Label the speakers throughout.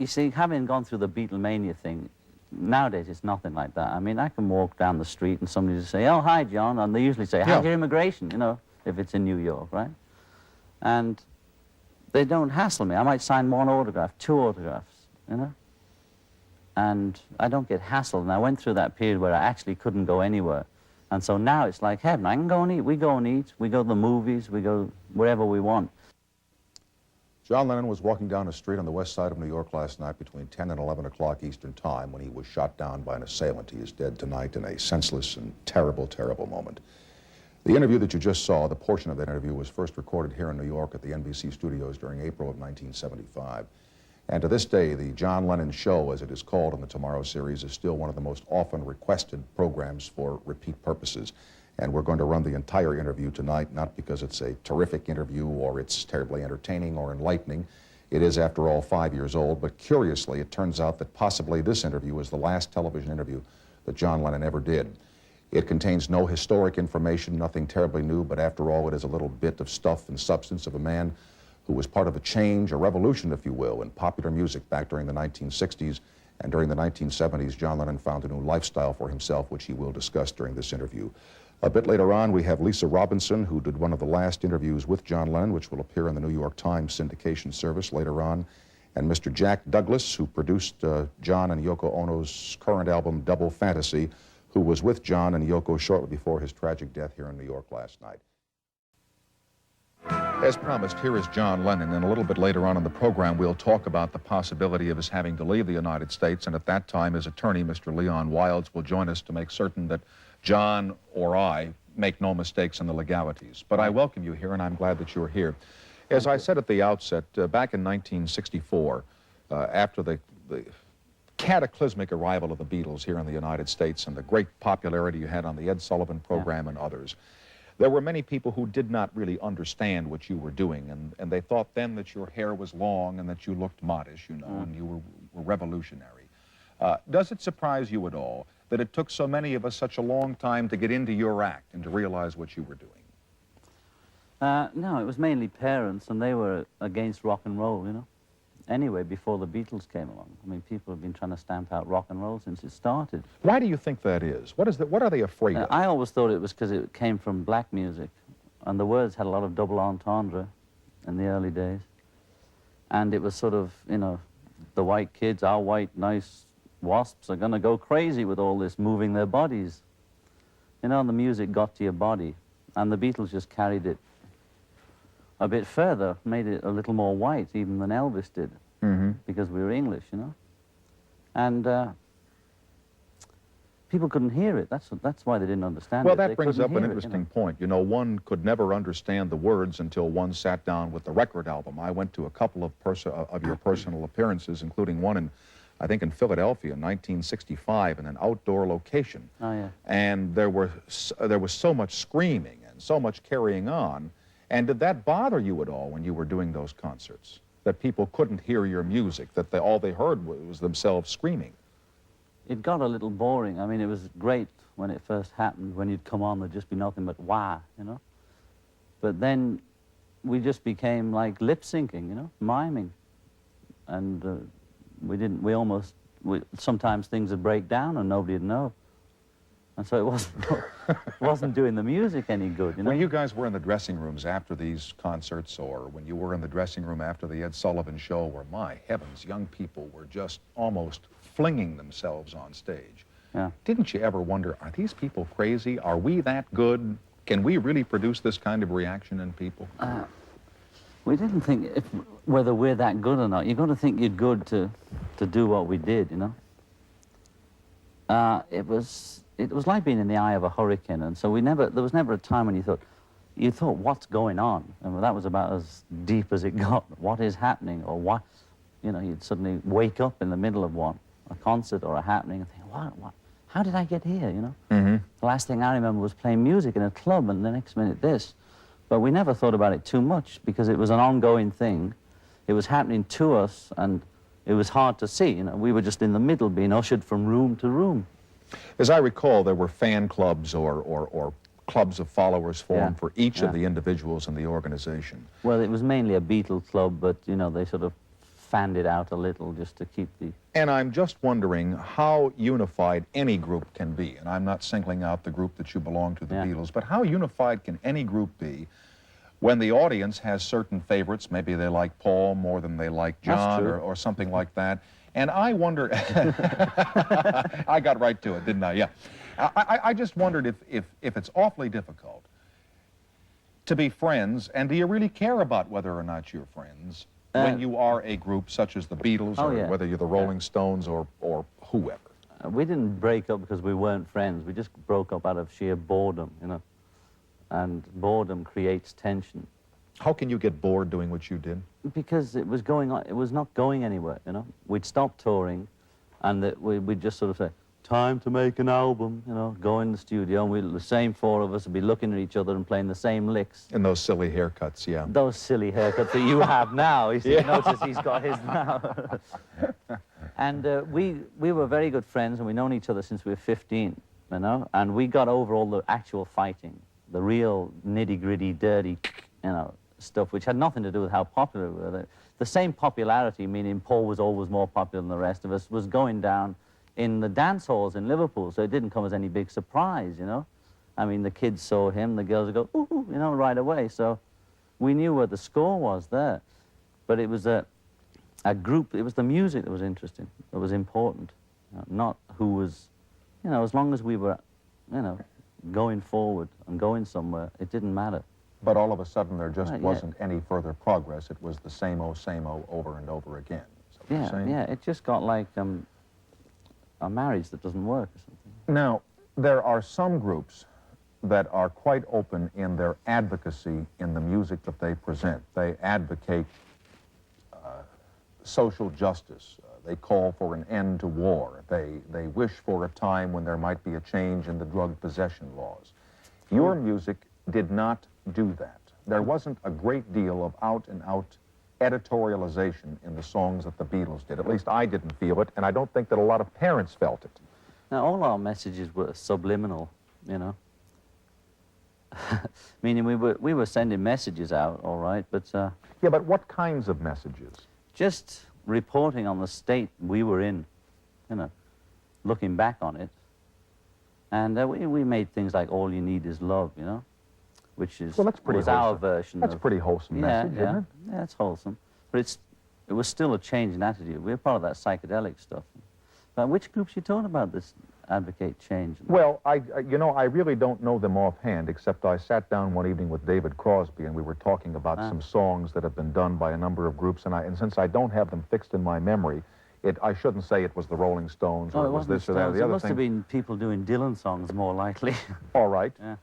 Speaker 1: you see, having gone through the Beatlemania thing, nowadays it's nothing like that. I mean, I can walk down the street and somebody will say, "Oh, hi, John," and they usually say, "How's your immigration?" You know, if it's in New York, right? And they don't hassle me. I might sign one autograph, two autographs, you know? And I don't get hassled. And I went through that period where I actually couldn't go anywhere. And so now it's like heaven. I can go and eat. We go and eat. We go to the movies. We go wherever we want.
Speaker 2: John Lennon was walking down a street on the west side of New York last night between 10 and 11 o'clock Eastern Time when he was shot down by an assailant. He is dead tonight in a senseless and terrible, terrible moment. The interview that you just saw, the portion of that interview, was first recorded here in New York at the NBC studios during April of 1975. And to this day, the John Lennon Show, as it is called in the Tomorrow series, is still one of the most often requested programs for repeat purposes. And we're going to run the entire interview tonight, not because it's a terrific interview or it's terribly entertaining or enlightening. It is, after all, 5 years old. But curiously, it turns out that possibly this interview is the last television interview that John Lennon ever did. It contains no historic information, nothing terribly new, but after all, it is a little bit of stuff and substance of a man who was part of a change, a revolution, if you will, in popular music back during the 1960s. And during the 1970s, John Lennon found a new lifestyle for himself, which he will discuss during this interview. A bit later on, we have Lisa Robinson, who did one of the last interviews with John Lennon, which will appear in the New York Times syndication service later on, and Mr. Jack Douglas, who produced John and Yoko Ono's current album, Double Fantasy, who was with John and Yoko shortly before his tragic death here in New York last night. As promised, here is John Lennon, and a little bit later on in the program, we'll talk about the possibility of his having to leave the United States, and at that time, his attorney, Mr. Leon Wilds, will join us to make certain that John or I make no mistakes in the legalities. But I welcome you here, and I'm glad that you're here. As I said at the outset, back in 1964, after the cataclysmic arrival of the Beatles here in the United States and the great popularity you had on the Ed Sullivan program and others, there were many people who did not really understand what you were doing, and they thought then that your hair was long and that you looked modish, you know, and you were revolutionary. Does it surprise you at all that it took so many of us such a long time to get into your act and to realize what you were doing?
Speaker 1: No, it was mainly parents, and they were against rock and roll, you know. Anyway, before the Beatles came along. I mean, people have been trying to stamp out rock and roll since it started.
Speaker 2: Why do you think that is? What are they afraid of?
Speaker 1: I always thought it was because it came from black music, and the words had a lot of double entendre in the early days. And it was sort of, you know, the white kids, our white, nice wasps are going to go crazy with all this, moving their bodies. You know, and the music got to your body, and the Beatles just carried it a bit further, made it a little more white even than Elvis did, because we were English, you know. And people couldn't hear it. That's why they didn't understand it.
Speaker 2: Well, that brings up an interesting point. You know, one could never understand the words until one sat down with the record album. I went to a couple of your personal appearances, including one in, I think, in Philadelphia in 1965 in an outdoor location.
Speaker 1: Oh, yeah.
Speaker 2: And there was so much screaming and so much carrying on. And did that bother you at all when you were doing those concerts? That people couldn't hear your music, that all they heard was themselves screaming?
Speaker 1: It got a little boring. I mean, it was great when it first happened. When you'd come on, there'd just be nothing but wah, you know. But then we just became like lip-syncing, you know, miming. And sometimes things would break down and nobody'd know. And so it wasn't doing the music any good, you know?
Speaker 2: When you guys were in the dressing rooms after these concerts, or when you were in the dressing room after the Ed Sullivan Show, where, my heavens, young people were just almost flinging themselves on stage, didn't you ever wonder, are these people crazy? Are we that good? Can we really produce this kind of reaction in people?
Speaker 1: We didn't think whether we're that good or not. You've got to think you're good to do what we did, you know? It was like being in the eye of a hurricane, and so there was never a time when you thought, what's going on? And that was about as deep as it got. What is happening? Or what, you know, you'd suddenly wake up in the middle of a concert or a happening, and think, what, how did I get here, you know? The last thing I remember was playing music in a club, and the next minute this. But we never thought about it too much, because it was an ongoing thing. It was happening to us, and it was hard to see, you know? We were just in the middle, being ushered from room to room.
Speaker 2: As I recall, there were fan clubs or clubs of followers formed for each of the individuals in the organization.
Speaker 1: Well, it was mainly a Beatles club, but, you know, they sort of fanned it out a little just to keep the...
Speaker 2: And I'm just wondering how unified any group can be. And I'm not singling out the group that you belong to, the Beatles, but how unified can any group be when the audience has certain favorites? Maybe they like Paul more than they like John or something like that. And I wonder... I got right to it, didn't I? Yeah. I just wondered if it's awfully difficult to be friends, and do you really care about whether or not you're friends when you are a group such as the Beatles, or whether you're the Rolling Stones or whoever?
Speaker 1: We didn't break up because we weren't friends. We just broke up out of sheer boredom, you know. And boredom creates tension.
Speaker 2: How can you get bored doing what you did?
Speaker 1: Because it was going on, it was not going anywhere, you know. We'd stop touring, and we'd just sort of say, time to make an album, you know, go in the studio, and the same four of us would be looking at each other and playing the same licks.
Speaker 2: And those silly haircuts, yeah.
Speaker 1: Those silly haircuts that you have now. You notice he's got his now. And we were very good friends, and we'd known each other since we were 15, you know, and we got over all the actual fighting, the real nitty-gritty, dirty, you know, stuff, which had nothing to do with how popular we were. The same popularity, meaning Paul was always more popular than the rest of us, was going down in the dance halls in Liverpool, so it didn't come as any big surprise, you know. I mean, the kids saw him, the girls would go, ooh, ooh, you know, right away. So we knew where the score was there. But it was a group, it was the music that was interesting, that was important, not who was, you know, as long as we were, you know, going forward and going somewhere, it didn't matter.
Speaker 2: But all of a sudden there just wasn't any further progress. It was the same old over and over again.
Speaker 1: Yeah, it just got like a marriage that doesn't work or something.
Speaker 2: Now, there are some groups that are quite open in their advocacy in the music that they present. They advocate social justice. They call for an end to war. They wish for a time when there might be a change in the drug possession laws. Your music did not do that. There wasn't a great deal of out-and-out editorialization in the songs that the Beatles did. At least I didn't feel it, and I don't think that a lot of parents felt it.
Speaker 1: Now, all our messages were subliminal, you know. Meaning we were sending messages out, all right, but...
Speaker 2: yeah, but what kinds of messages?
Speaker 1: Just reporting on the state we were in, you know, looking back on it. And we made things like All You Need Is Love, you know, which is,
Speaker 2: well, that's pretty wholesome.
Speaker 1: Our version
Speaker 2: That's a pretty wholesome message, isn't it?
Speaker 1: Yeah, it's wholesome. But it was still a change in attitude. We were part of that psychedelic stuff. But which groups you talking about this advocate change?
Speaker 2: Well, you know, I really don't know them offhand, except I sat down one evening with David Crosby, and we were talking about some songs that have been done by a number of groups, and since I don't have them fixed in my memory, I shouldn't say it was the Rolling Stones, or it was this or that or the other thing.
Speaker 1: It must have been people doing Dylan songs, more likely.
Speaker 2: All right.
Speaker 1: Yeah.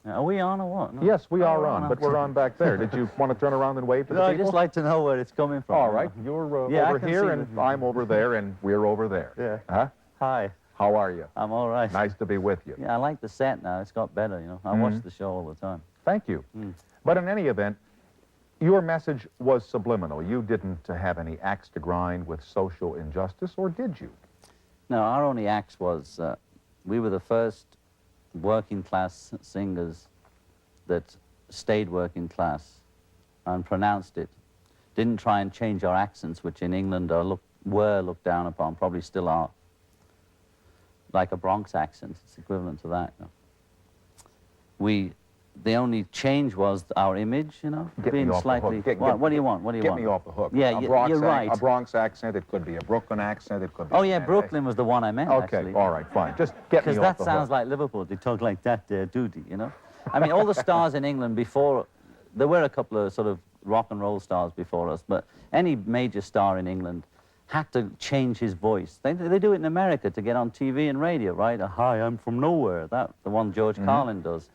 Speaker 1: Are we on or what? No.
Speaker 2: Yes, we are on, but we're on back there. Did you want to turn around and wave to the people?
Speaker 1: I'd just like to know where it's coming from.
Speaker 2: All right. You're over here, and I'm over there, and we're over there.
Speaker 1: Yeah.
Speaker 2: Huh?
Speaker 1: Hi.
Speaker 2: How are you?
Speaker 1: I'm all right.
Speaker 2: Nice to be with you.
Speaker 1: Yeah, I like the set now. It's got better, you know. I watch the show all the time.
Speaker 2: Thank you. But in any event, your message was subliminal. You didn't have any axe to grind with social injustice, or did you?
Speaker 1: No, our only axe was we were the first working class singers that stayed working class and pronounced it. Didn't try and change our accents, which in England were looked down upon, probably still are. Like a Bronx accent, it's equivalent to that. You know. The only change was our image, you know, being slightly... What do you want? What do you want?
Speaker 2: Get me off the hook.
Speaker 1: Yeah, you're right.
Speaker 2: A Bronx accent, it could be a Brooklyn accent, it could be...
Speaker 1: Oh, yeah, Brooklyn was the one I meant,
Speaker 2: okay,
Speaker 1: actually.
Speaker 2: all right, fine. Just get me off the hook.
Speaker 1: Because that sounds like Liverpool. They talk like that there, duty, you know? I mean, all the stars in England before... There were a couple of sort of rock and roll stars before us, but any major star in England had to change his voice. They do it in America to get on TV and radio, right? Hi, I'm from nowhere. The one George Carlin does.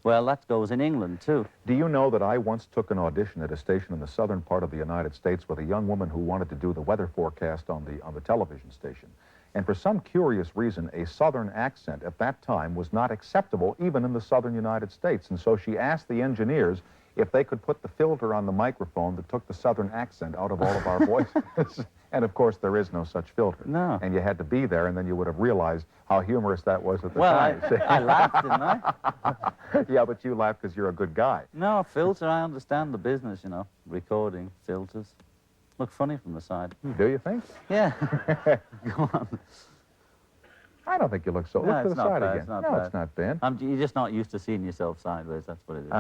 Speaker 1: Well, that goes in England, too.
Speaker 2: Do you know that I once took an audition at a station in the southern part of the United States with a young woman who wanted to do the weather forecast on the television station? And for some curious reason, a southern accent at that time was not acceptable even in the southern United States. And so she asked the engineers if they could put the filter on the microphone that took the southern accent out of all of our voices. And, of course, there is no such filter.
Speaker 1: No.
Speaker 2: And you had to be there, and then you would have realized how humorous that was at the time.
Speaker 1: Well, I laughed, didn't I?
Speaker 2: Yeah, but you laughed because you're a good guy.
Speaker 1: No, filter, I understand the business, you know, recording, filters. Look funny from the side.
Speaker 3: Do you think?
Speaker 1: Yeah. Go on.
Speaker 3: I don't think you look so.
Speaker 1: No,
Speaker 3: Look to
Speaker 1: it's
Speaker 3: the
Speaker 1: not
Speaker 3: side
Speaker 1: bad,
Speaker 3: again.
Speaker 1: it's not
Speaker 3: No,
Speaker 1: bad.
Speaker 3: it's not bad.
Speaker 1: You're just not used to seeing yourself sideways, that's what it is.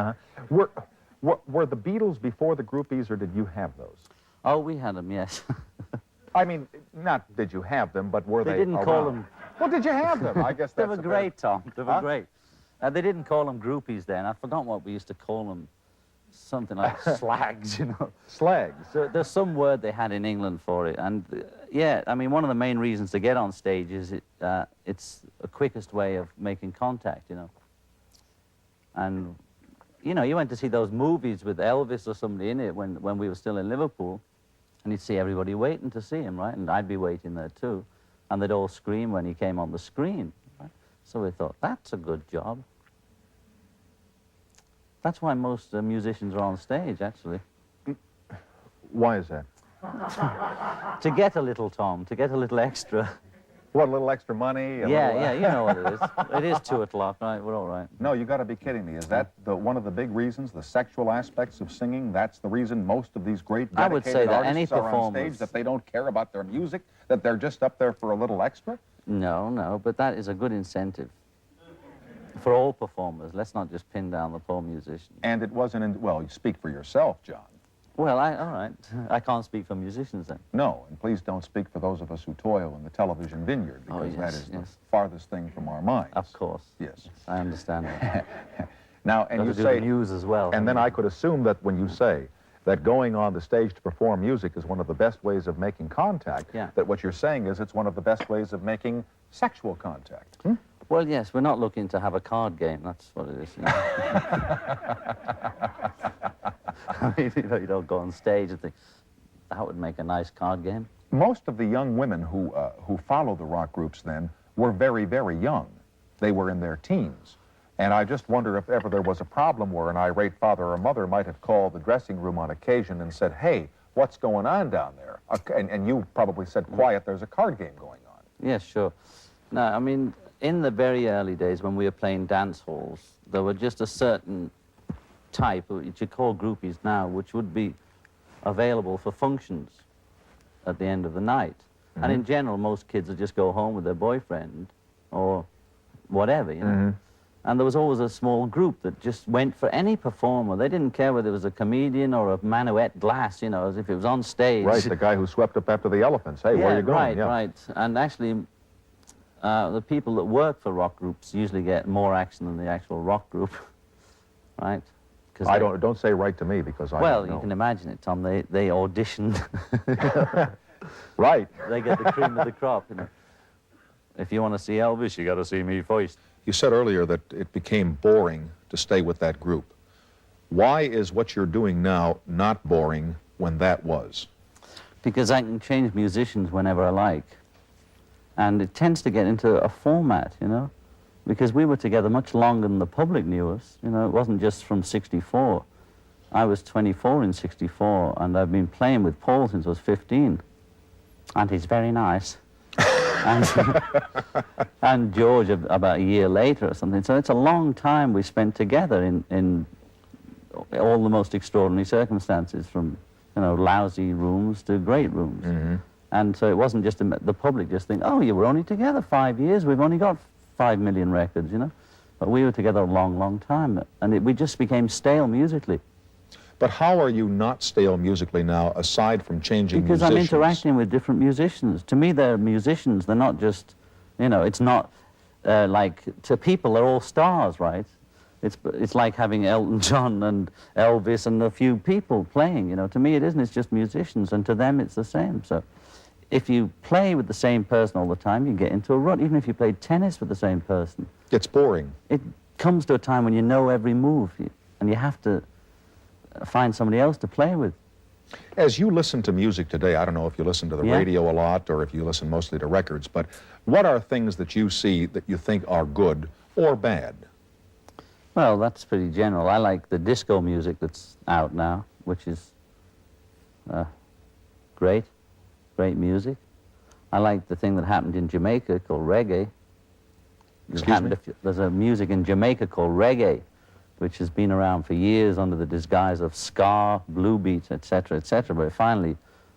Speaker 3: Were the Beatles before the groupies, or did you have those?
Speaker 1: Oh, we had them, yes.
Speaker 3: I mean, not did you have them, but were they
Speaker 1: They didn't
Speaker 3: around?
Speaker 1: call them...
Speaker 3: Well, did you have them? I guess
Speaker 1: They
Speaker 3: that's
Speaker 1: were
Speaker 3: a
Speaker 1: great, Tom. They were
Speaker 3: Huh?
Speaker 1: great. They didn't call them groupies then. I forgot what we used to call them. Something like slags, you know.
Speaker 3: Slags.
Speaker 1: So there's some word they had in England for it. And, yeah, I mean, one of the main reasons to get on stage is it's the quickest way of making contact, you know. And, you know, you went to see those movies with Elvis or somebody in it when we were still in Liverpool, and you'd see everybody waiting to see him, right? And I'd be waiting there, too. And they'd all scream when he came on the screen, right? So we thought, that's a good job. That's why most musicians are on stage, actually.
Speaker 3: Why is that?
Speaker 1: To get a little, Tom, to get a little extra.
Speaker 3: What, a little extra money?
Speaker 1: Yeah, you know what it is. It is 2 o'clock, right? We're all right.
Speaker 3: No, you got to be kidding me. Is that one of the big reasons, the sexual aspects of singing? That's the reason most of these great
Speaker 1: I would say
Speaker 3: dedicated
Speaker 1: that any
Speaker 3: artists are on
Speaker 1: performers-
Speaker 3: stage, that they don't care about their music, that they're just up there for a little extra?
Speaker 1: No, but that is a good incentive for all performers. Let's not just pin down the poor musician.
Speaker 3: And it wasn't, well, you speak for yourself, John.
Speaker 1: Well, all right. I can't speak for musicians then.
Speaker 3: No, and please don't speak for those of us who toil in the television vineyard, because
Speaker 1: yes,
Speaker 3: that is the
Speaker 1: yes.
Speaker 3: farthest thing from our minds.
Speaker 1: Of course.
Speaker 3: Yes.
Speaker 1: I understand that.
Speaker 3: Now, and
Speaker 1: Got
Speaker 3: you
Speaker 1: to do
Speaker 3: say,
Speaker 1: the news as well.
Speaker 3: and then I could assume that when you say that going on the stage to perform music is one of the best ways of making contact,
Speaker 1: Yeah.
Speaker 3: that what you're saying is it's one of the best ways of making sexual contact. Hmm?
Speaker 1: Well, yes, we're not looking to have a card game. That's what it is. You know? I mean, you don't go on stage and think, that would make a nice card game.
Speaker 3: Most of the young women who follow the rock groups then were very, very young. They were in their teens. And I just wonder if ever there was a problem where an irate father or mother might have called the dressing room on occasion and said, hey, what's going on down there? And you probably said, quiet, there's a card game going on.
Speaker 1: Yes, sure. No, I mean, in the very early days when we were playing dance halls, there were just a certain type, which you call groupies now, which would be available for functions at the end of the night. Mm-hmm. And in general, most kids would just go home with their boyfriend or whatever, you know. Mm-hmm. And there was always a small group that just went for any performer. They didn't care whether it was a comedian or a man who ate glass, you know, as if it was on stage.
Speaker 3: Right, the guy who swept up after the elephants. Hey,
Speaker 1: yeah,
Speaker 3: where are you going?
Speaker 1: Right,
Speaker 3: yeah.
Speaker 1: right. And actually, the people that work for rock groups usually get more action than the actual rock group, right?
Speaker 3: I don't say right to me, because I
Speaker 1: well,
Speaker 3: don't know.
Speaker 1: You can imagine it, Tom. They auditioned.
Speaker 3: Right.
Speaker 1: They get the cream of the crop, you know. If you want to see Elvis, you got to see me first.
Speaker 2: You said earlier that it became boring to stay with that group. Why is what you're doing now not boring when that was?
Speaker 1: Because I can change musicians whenever I like. And it tends to get into a format, you know. Because we were together much longer than the public knew us. You know, it wasn't just from '64. I was 24 in '64, and I've been playing with Paul since I was 15. And he's very nice. and George about a year later or something. So it's a long time we spent together in all the most extraordinary circumstances, from, you know, lousy rooms to great rooms. Mm-hmm. And so it wasn't just the public just think, oh, you were only together 5 years, we've only got 5 million records, you know. But we were together a long, long time, and we just became stale musically.
Speaker 2: But how are you not stale musically now, aside from changing
Speaker 1: because
Speaker 2: musicians?
Speaker 1: I'm interacting with different musicians. To me, they're musicians. They're not just, you know, it's not like, to people, they're all stars, right? It's like having Elton John and Elvis and a few people playing, you know. To me, it isn't. It's just musicians, and to them, it's the same. So if you play with the same person all the time, you get into a rut. Even if you played tennis with the same person.
Speaker 2: It's boring.
Speaker 1: It comes to a time when you know every move, and you have to find somebody else to play with.
Speaker 2: As you listen to music today, I don't know if you listen to the radio a lot or if you listen mostly to records, but what are things that you see that you think are good or bad?
Speaker 1: Well, that's pretty general. I like the disco music that's out now, which is great music. I like the thing that happened in Jamaica called reggae.
Speaker 2: Excuse me?
Speaker 1: There's a music in Jamaica called reggae, which has been around for years under the disguise of ska, blue beats, etc., etc., but it finally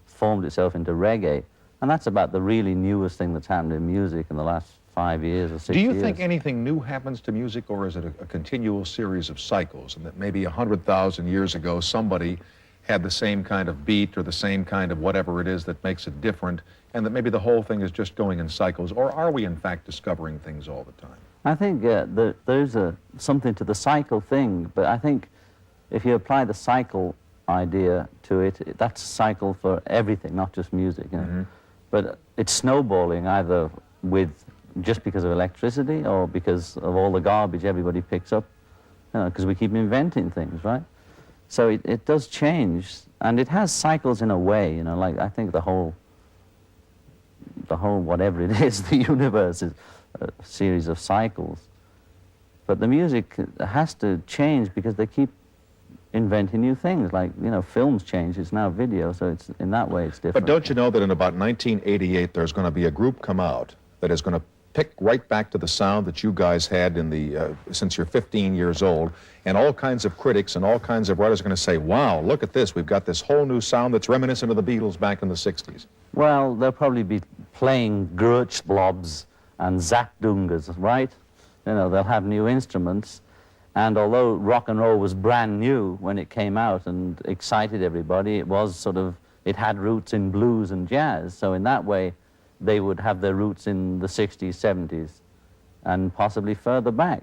Speaker 1: formed itself into reggae. And that's about the really newest thing that's happened in music in the last 5 years or 6 years.
Speaker 3: Do you think anything new happens to music, or is it a continual series of cycles, and that maybe 100,000 years ago somebody had the same kind of beat or the same kind of whatever it is that makes it different, and that maybe the whole thing is just going in cycles, or are we in fact discovering things all the time?
Speaker 1: I think there's something to the cycle thing, but I think if you apply the cycle idea to it, that's a cycle for everything, not just music. You know? But it's snowballing either just because of electricity or because of all the garbage everybody picks up, you know, because we keep inventing things, right? So it does change, and it has cycles in a way, you know, like I think the whole whatever it is, the universe is a series of cycles. But the music has to change because they keep inventing new things, like, you know, films change, it's now video, so it's, in that way it's different.
Speaker 2: But don't you know that in about 1988 there's going to be a group come out that is going to pick right back to the sound that you guys had in the since you're 15 years old, and all kinds of critics and all kinds of writers are going to say, wow, look at this, we've got this whole new sound that's reminiscent of the Beatles back in the 60s?
Speaker 1: Well, they'll probably be playing Grutsch blobs and Zapdungas, right? You know, they'll have new instruments. And although rock and roll was brand new when it came out and excited everybody, it was sort of, it had roots in blues and jazz. So in that way, they would have their roots in the 60s, 70s, and possibly further back.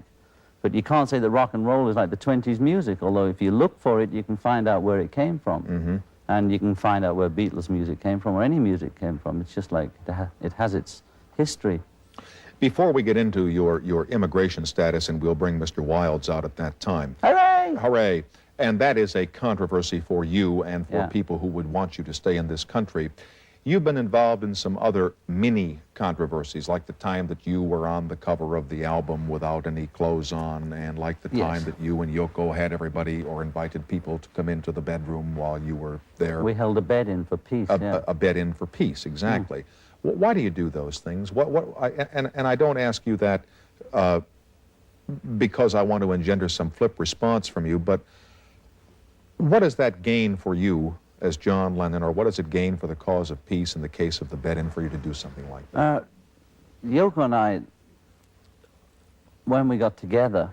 Speaker 1: But you can't say that rock and roll is like the 20s music, although if you look for it, you can find out where it came from. And you can find out where Beatles music came from, or any music came from. It's just like, it has its history.
Speaker 2: Before we get into your immigration status, and we'll bring Mr. Wilds out at that time.
Speaker 1: Hooray!
Speaker 2: Hooray! And that is a controversy for you and for
Speaker 1: Yeah.
Speaker 2: people who would want you to stay in this country. You've been involved in some other mini controversies, like the time that you were on the cover of the album without any clothes on, and like the time
Speaker 1: Yes.
Speaker 2: that you and Yoko had everybody or invited people to come into the bedroom while you were there.
Speaker 1: We held a bed in for peace, yeah.
Speaker 2: A bed in for peace, exactly. Why do you do those things? And I don't ask you that because I want to engender some flip response from you, but what does that gain for you as John Lennon, or what does it gain for the cause of peace in the case of the bed-in for you to do something like that?
Speaker 1: Yoko and I, when we got together,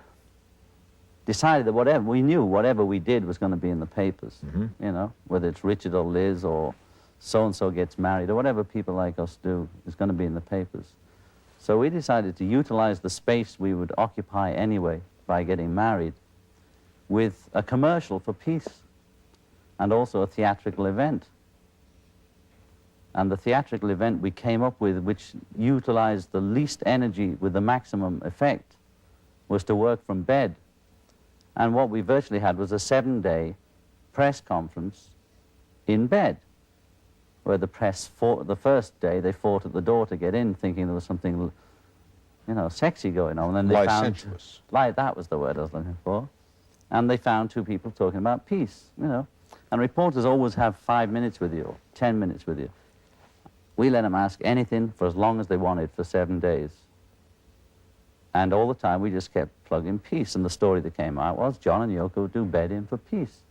Speaker 1: decided that whatever we did was going to be in the papers, you know, whether it's Richard or Liz or so-and-so gets married, or whatever people like us do, is going to be in the papers. So we decided to utilize the space we would occupy anyway by getting married with a commercial for peace and also a theatrical event. And the theatrical event we came up with, which utilized the least energy with the maximum effect, was to work from bed. And what we virtually had was a 7-day press conference in bed, where the press fought. The first day they fought at the door to get in, thinking there was something, you know, sexy going on. And then they
Speaker 2: Licentious.
Speaker 1: found, that was the word I was looking for. And they found two people talking about peace, you know. And reporters always have 5 minutes with you, or 10 minutes with you. We let them ask anything for as long as they wanted for 7 days. And all the time we just kept plugging peace. And the story that came out was John and Yoko do bed in for peace.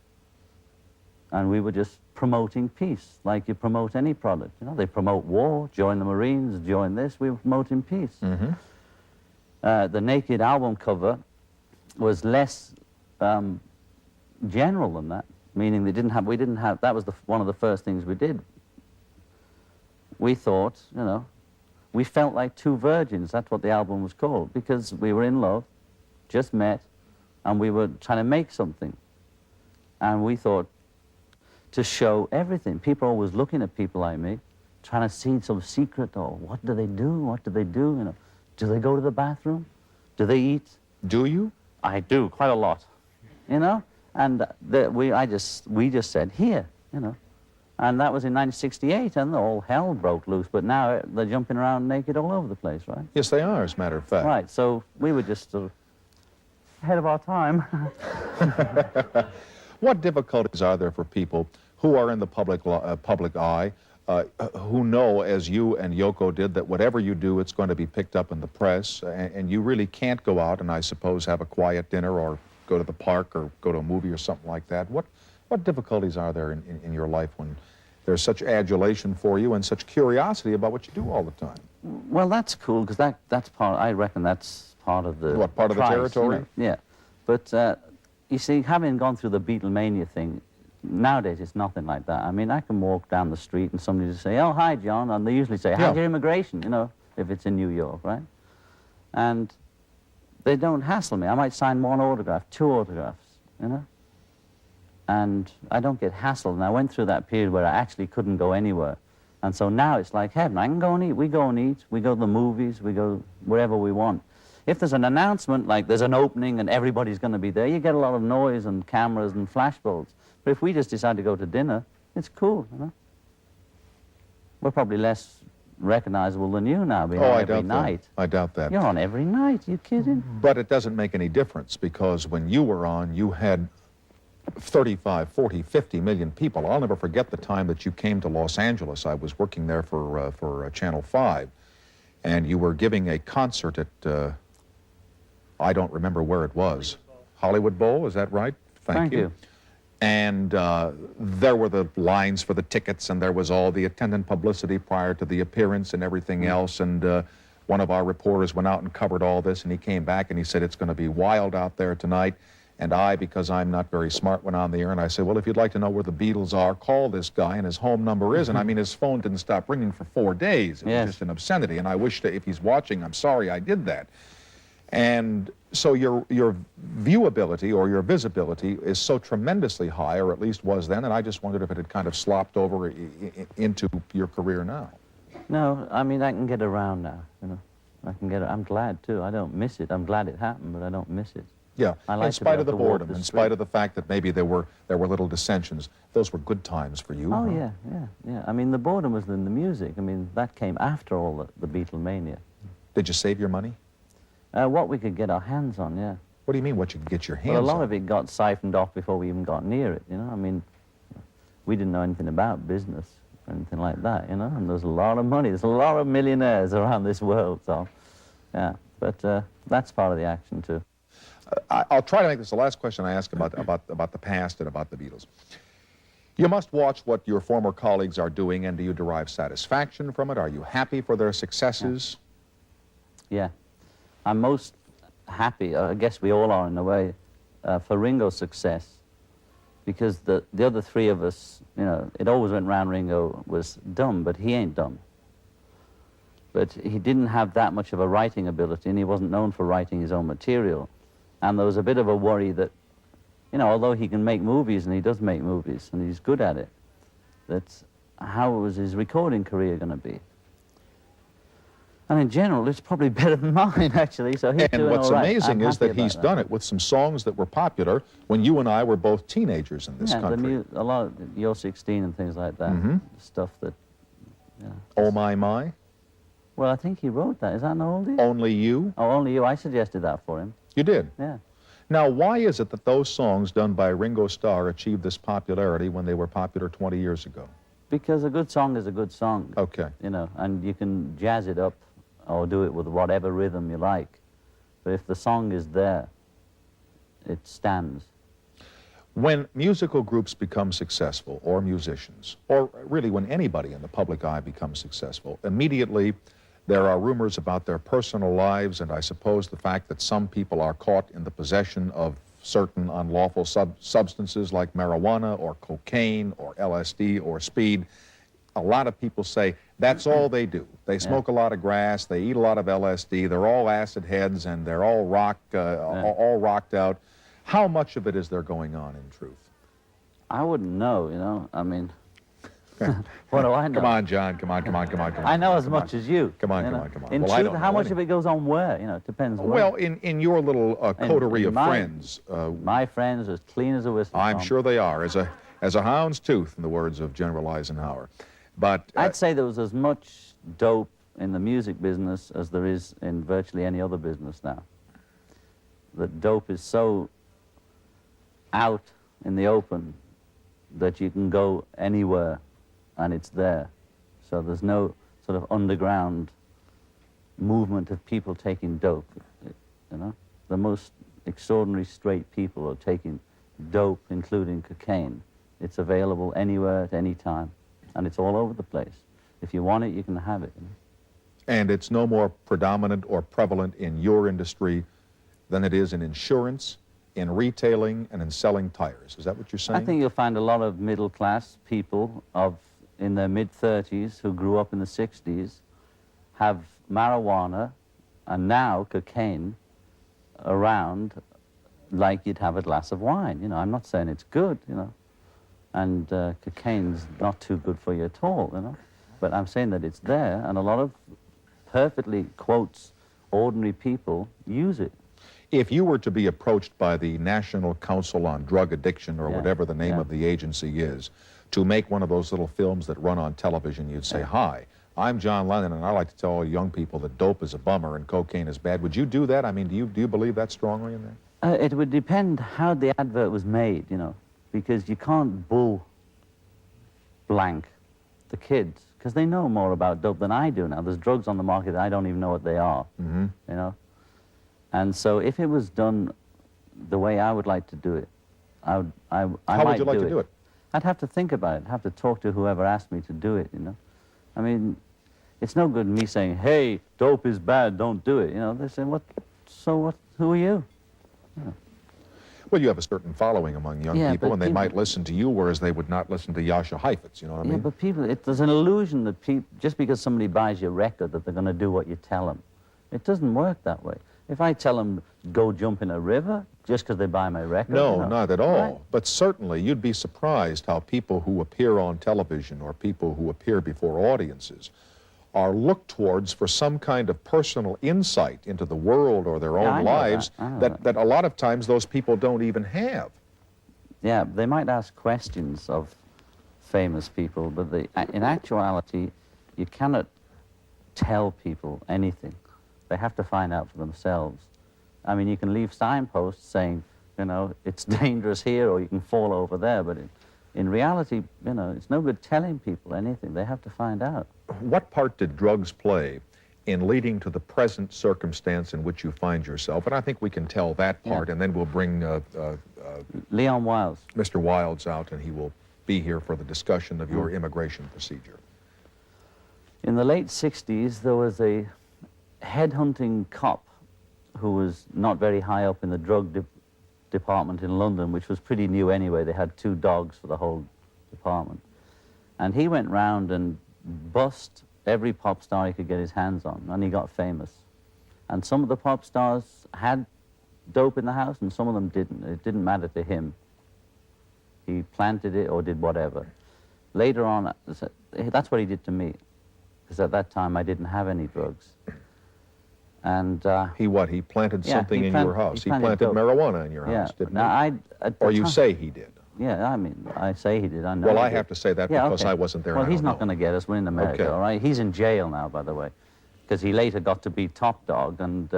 Speaker 1: And we were just promoting peace, like you promote any product. You know, they promote war, join the Marines, join this. We were promoting peace. The Naked album cover was less general than that, meaning we didn't have. That was one of the first things we did. We thought, you know, we felt like two virgins. That's what the album was called, because we were in love, just met, and we were trying to make something. And we thought, to show everything. People are always looking at people like me, trying to see some secret, or what do they do? What do they do? You know, do they go to the bathroom? Do they eat?
Speaker 2: Do you?
Speaker 1: I do, quite a lot. You know, and we just said here, you know, and that was in 1968, and all hell broke loose. But now they're jumping around naked all over the place, right?
Speaker 2: Yes, they are, as a matter of fact.
Speaker 1: Right. So we were just sort of ahead of our time.
Speaker 2: What difficulties are there for people who are in the public eye, who know, as you and Yoko did, that whatever you do, it's going to be picked up in the press, and you really can't go out and, I suppose, have a quiet dinner or go to the park or go to a movie or something like that? What difficulties are there in your life when There's such adulation for you and such curiosity about what you do all the time.
Speaker 1: Well, that's cool, because that's part, I reckon that's part of the
Speaker 2: What, part of the
Speaker 1: price,
Speaker 2: territory?
Speaker 1: You know? Yeah. But, you see, having gone through the Beatlemania thing, nowadays it's nothing like that. I mean, I can walk down the street and somebody will say, "Oh, hi, John," and they usually say, "How's your immigration?" You know, if it's in New York, right? And they don't hassle me. I might sign 1 autograph, 2 autographs, you know? And I don't get hassled. And I went through that period where I actually couldn't go anywhere. And so now it's like heaven. I can go and eat. We go and eat. We go to the movies. We go wherever we want. If there's an announcement, like there's an opening and everybody's going to be there, you get a lot of noise and cameras and flashbulbs. But if we just decide to go to dinner, it's cool, you know? We're probably less recognizable than you now, being on every night.
Speaker 2: I doubt that.
Speaker 1: You're on every night. You kidding?
Speaker 2: But it doesn't make any difference, because when you were on, you had 35, 40, 50 million people. I'll never forget the time that you came to Los Angeles. I was working there for Channel 5, and you were giving a concert at, I don't remember where it was. Hollywood Bowl, is that right? Thank you. And there were the lines for the tickets, and there was all the attendant publicity prior to the appearance and everything else. And one of our reporters went out and covered all this, and he came back and he said, "It's going to be wild out there tonight." And I, because I'm not very smart, went on the air and I said, "Well, if you'd like to know where the Beatles are, call this guy, and his home number is." And I mean, his phone didn't stop ringing for 4 days. It was just an obscenity. And I wish that if he's watching, I'm sorry I did that. And so your viewability or your visibility is so tremendously high, or at least was then, and I just wondered if it had kind of slopped over into your career now.
Speaker 1: No, I mean, I can get around now, you know. I can get, I'm glad too. I don't miss it. I'm glad it happened, but I don't miss it.
Speaker 2: Yeah,
Speaker 1: like
Speaker 2: in spite of the boredom, in spite of the fact that maybe there were little dissensions, those were good times for you.
Speaker 1: Oh,
Speaker 2: huh?
Speaker 1: yeah. I mean, the boredom was in the music. I mean, that came after all the Beatlemania.
Speaker 2: Did you save your money?
Speaker 1: What we could get our hands on, yeah.
Speaker 2: What do you mean, what you could get your hands on?
Speaker 1: Well, a lot of it got siphoned off before we even got near it, you know. I mean, we didn't know anything about business or anything like that, you know, and there's a lot of money. There's a lot of millionaires around this world, so, yeah. But that's part of the action, too.
Speaker 2: I'll try to make this the last question I ask about the past and about the Beatles. You must watch what your former colleagues are doing, and do you derive satisfaction from it? Are you happy for their successes?
Speaker 1: Yeah. I'm most happy, I guess we all are in a way, for Ringo's success, because the other 3 of us, you know, it always went round Ringo was dumb, but he ain't dumb. But he didn't have that much of a writing ability, and he wasn't known for writing his own material. And there was a bit of a worry that, you know, although he can make movies, and he does make movies, and he's good at it, that how was his recording career going to be? And in general, it's probably better than mine, actually, so he's doing all right.
Speaker 2: And what's amazing is that he's done it with some songs that were popular when you and I were both teenagers in this country.
Speaker 1: A lot of You're 16 and things like that, stuff that, yeah.
Speaker 2: Oh, My, My?
Speaker 1: Well, I think he wrote that. Is that an oldie?
Speaker 2: Only You?
Speaker 1: Oh, Only You. I suggested that for him.
Speaker 2: You did?
Speaker 1: Yeah.
Speaker 2: Now, why is it that those songs done by Ringo Starr achieved this popularity when they were popular 20 years ago?
Speaker 1: Because a good song is a good song.
Speaker 2: Okay.
Speaker 1: You know, and you can jazz it up or do it with whatever rhythm you like. But if the song is there, it stands.
Speaker 2: When musical groups become successful, or musicians, or really when anybody in the public eye becomes successful, immediately there are rumors about their personal lives, and I suppose the fact that some people are caught in the possession of certain unlawful substances like marijuana or cocaine or LSD or speed. A lot of people say that's all they do. They smoke a lot of grass, they eat a lot of LSD, they're all acid heads, and they're all all rocked out. How much of it is there going on in truth?
Speaker 1: I wouldn't know, you know. I mean, what do I know?
Speaker 2: Come on, John. Come on.
Speaker 1: I know as much as you.
Speaker 2: Come on.
Speaker 1: In
Speaker 2: Well,
Speaker 1: truth, how much of it goes on where? You know, it depends where.
Speaker 2: Well, in your little coterie of friends.
Speaker 1: My friends are as clean as a whistle.
Speaker 2: I'm sure they are, as a hound's tooth, in the words of General Eisenhower. But
Speaker 1: I'd say there was as much dope in the music business as there is in virtually any other business now. That dope is so out in the open that you can go anywhere and it's there. So there's no sort of underground movement of people taking dope, you know. The most extraordinary straight people are taking dope, including cocaine. It's available anywhere at any time. and it's all over the place. If you want it, you can have it. You know?
Speaker 2: And it's no more predominant or prevalent in your industry than it is in insurance, in retailing, and in selling tires. Is that what you're saying?
Speaker 1: I think you'll find a lot of middle-class people in their mid-30s who grew up in the 60s have marijuana and now cocaine around like you'd have a glass of wine. You know, I'm not saying it's good, you know, and cocaine's not too good for you at all, you know, but I'm saying that it's there, and a lot of perfectly, quotes, ordinary people use it.
Speaker 2: If you were to be approached by the National Council on Drug Addiction, or
Speaker 1: Yeah,
Speaker 2: whatever the name
Speaker 1: yeah.
Speaker 2: of the agency is, to make one of those little films that run on television, you'd say, hi, I'm John Lennon, and I like to tell all young people that dope is a bummer and cocaine is bad. Would you do that? I mean, do you believe that strongly in that?
Speaker 1: It would depend how the advert was made, you know, because you can't bull blank the kids, because they know more about dope than I do now. There's drugs on the market that I don't even know what they are, you know. And so if it was done the way I would like to do it, I
Speaker 2: How
Speaker 1: might
Speaker 2: would you like to do it?
Speaker 1: I'd have to think about it, have to talk to whoever asked me to do it, you know. I mean, it's no good me saying, hey, dope is bad, don't do it, you know. They say, what, so what, who are you? You know.
Speaker 2: Well, you have a certain following among young
Speaker 1: Yeah,
Speaker 2: people,
Speaker 1: but
Speaker 2: and they
Speaker 1: people-
Speaker 2: might listen to you, whereas they would not listen to Yasha Heifetz, you know what I mean?
Speaker 1: Yeah, but people, there's an illusion that just because somebody buys your record that they're going to do what you tell them. It doesn't work that way. If I tell them, go jump in a river, just because they buy my record?
Speaker 2: No,
Speaker 1: you know,
Speaker 2: not at all.
Speaker 1: right?
Speaker 2: But certainly, you'd be surprised how people who appear on television or people who appear before audiences are looked towards for some kind of personal insight into the world or their
Speaker 1: Yeah, I
Speaker 2: own
Speaker 1: know
Speaker 2: lives
Speaker 1: that. I know
Speaker 2: that a lot of times those people don't even have.
Speaker 1: Yeah, they might ask questions of famous people, but in actuality, you cannot tell people anything. They have to find out for themselves. I mean, you can leave signposts saying, you know, it's dangerous here, or you can fall over there, but in reality, you know, it's no good telling people anything. They have to find out.
Speaker 2: What part did drugs play in leading to the present circumstance in which you find yourself? And I think we can tell that part, and then we'll bring
Speaker 1: Leon Wiles.
Speaker 2: Mr. Wilds out, and he will be here for the discussion of your immigration procedure.
Speaker 1: In the late 60s, there was a headhunting cop who was not very high up in the drug department in London, which was pretty new anyway. They had 2 dogs for the whole department. And he went round and bust every pop star he could get his hands on, and he got famous. And some of the pop stars had dope in the house, and some of them didn't. It didn't matter to him. He planted it or did whatever. Later on, that's what he did to me, because at that time I didn't have any drugs. And
Speaker 2: He planted
Speaker 1: yeah,
Speaker 2: something in your house. He planted
Speaker 1: dope.
Speaker 2: marijuana in your
Speaker 1: Yeah,
Speaker 2: house, didn't
Speaker 1: now
Speaker 2: he? Or you say he did.
Speaker 1: Yeah, I mean, I say he did. I know.
Speaker 2: Well,
Speaker 1: he
Speaker 2: I
Speaker 1: did.
Speaker 2: have to say that
Speaker 1: Yeah,
Speaker 2: because
Speaker 1: okay.
Speaker 2: I wasn't there.
Speaker 1: Well,
Speaker 2: and I
Speaker 1: he's
Speaker 2: don't
Speaker 1: not
Speaker 2: know.
Speaker 1: going to get us. We're in America,
Speaker 2: Okay.
Speaker 1: all right? He's in jail now, by the way, because he later got to be top dog, and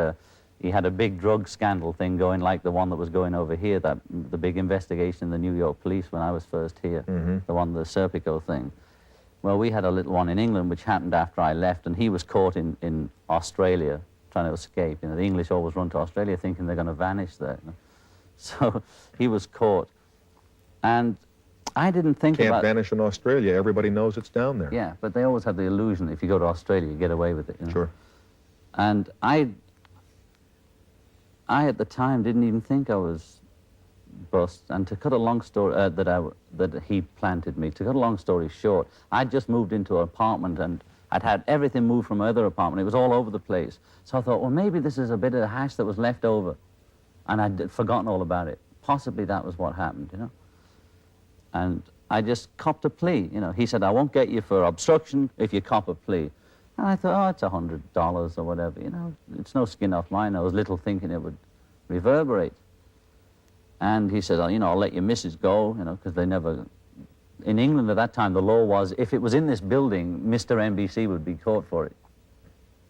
Speaker 1: he had a big drug scandal thing going, like the one that was going over here, the big investigation in the New York police when I was first here, the one, the Serpico thing. Well, we had a little one in England, which happened after I left, and he was caught in Australia trying to escape. You know, the English always run to Australia thinking they're going to vanish there. You know? So he was caught, and I didn't think
Speaker 2: Can't
Speaker 1: about...
Speaker 2: vanish in Australia. Everybody knows it's down there.
Speaker 1: Yeah, but they always have the illusion if you go to Australia, you get away with it. You know?
Speaker 2: Sure.
Speaker 1: And I at the time didn't even think I was bust. And to cut a long story, that he planted me. To cut a long story short, I'd just moved into an apartment, and I'd had everything moved from my other apartment. It was all over the place. So I thought, well, maybe this is a bit of the hash that was left over, and I'd forgotten all about it. Possibly that was what happened, you know. And I just copped a plea, you know. He said, I won't get you for obstruction if you cop a plea. And I thought, oh, it's $100 or whatever, you know. It's no skin off my nose, little thinking it would reverberate. And he said, oh, you know, I'll let your missus go, you know, because they never... In England at that time, the law was, if it was in this building, Mr. NBC would be caught for it.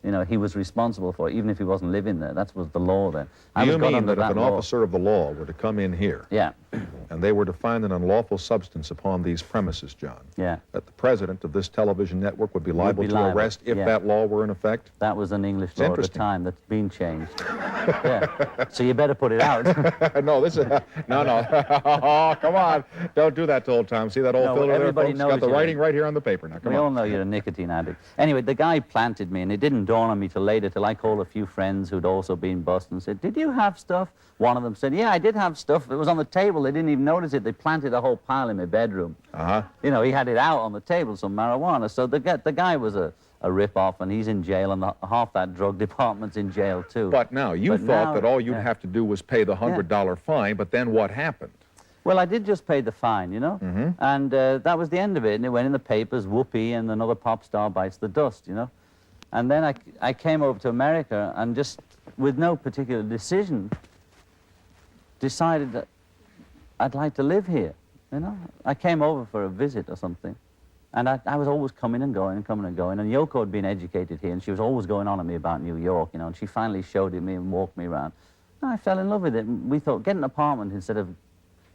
Speaker 1: You know, he was responsible for it, even if he wasn't living there. That was the law then.
Speaker 2: Do you mean that if an officer of the law were to come in here
Speaker 1: yeah.
Speaker 2: and they were to find an unlawful substance upon these premises, John,
Speaker 1: Yeah.
Speaker 2: that the president of this television network would be liable to arrest if that law were in effect?
Speaker 1: That was an English law at the time that's been changed. Yeah. So you better put it out.
Speaker 2: No, this is... No. Oh, come on. Don't do that to old Tom. See that old filter there,
Speaker 1: everybody
Speaker 2: folks?
Speaker 1: knows
Speaker 2: Got the
Speaker 1: you.
Speaker 2: writing right here on the paper. Now, come
Speaker 1: We
Speaker 2: on.
Speaker 1: all know you're a nicotine addict. Anyway, the guy planted me, and it didn't dawn on me till later, till I called a few friends who'd also been busted and said, "Did you have stuff?" One of them said, "Yeah, I did have stuff. It was on the table. They didn't even notice it. They planted a whole pile in my bedroom."
Speaker 2: Uh-huh.
Speaker 1: You know, he had it out on the table, some marijuana. So the guy was a rip-off, and he's in jail, and half that drug department's in jail, too.
Speaker 2: But now, you thought that all you'd have to do was pay the $100 fine, but then what happened?
Speaker 1: Well, I did just pay the fine, you know, and that was the end of it, and it went in the papers, whoopee, and another pop star bites the dust, you know. And then I came over to America and just, with no particular decision, decided that I'd like to live here, you know. I came over for a visit or something, and I was always coming and going, and Yoko had been educated here, and she was always going on at me about New York, you know, and she finally showed it me and walked me around. And I fell in love with it, and we thought, get an apartment instead of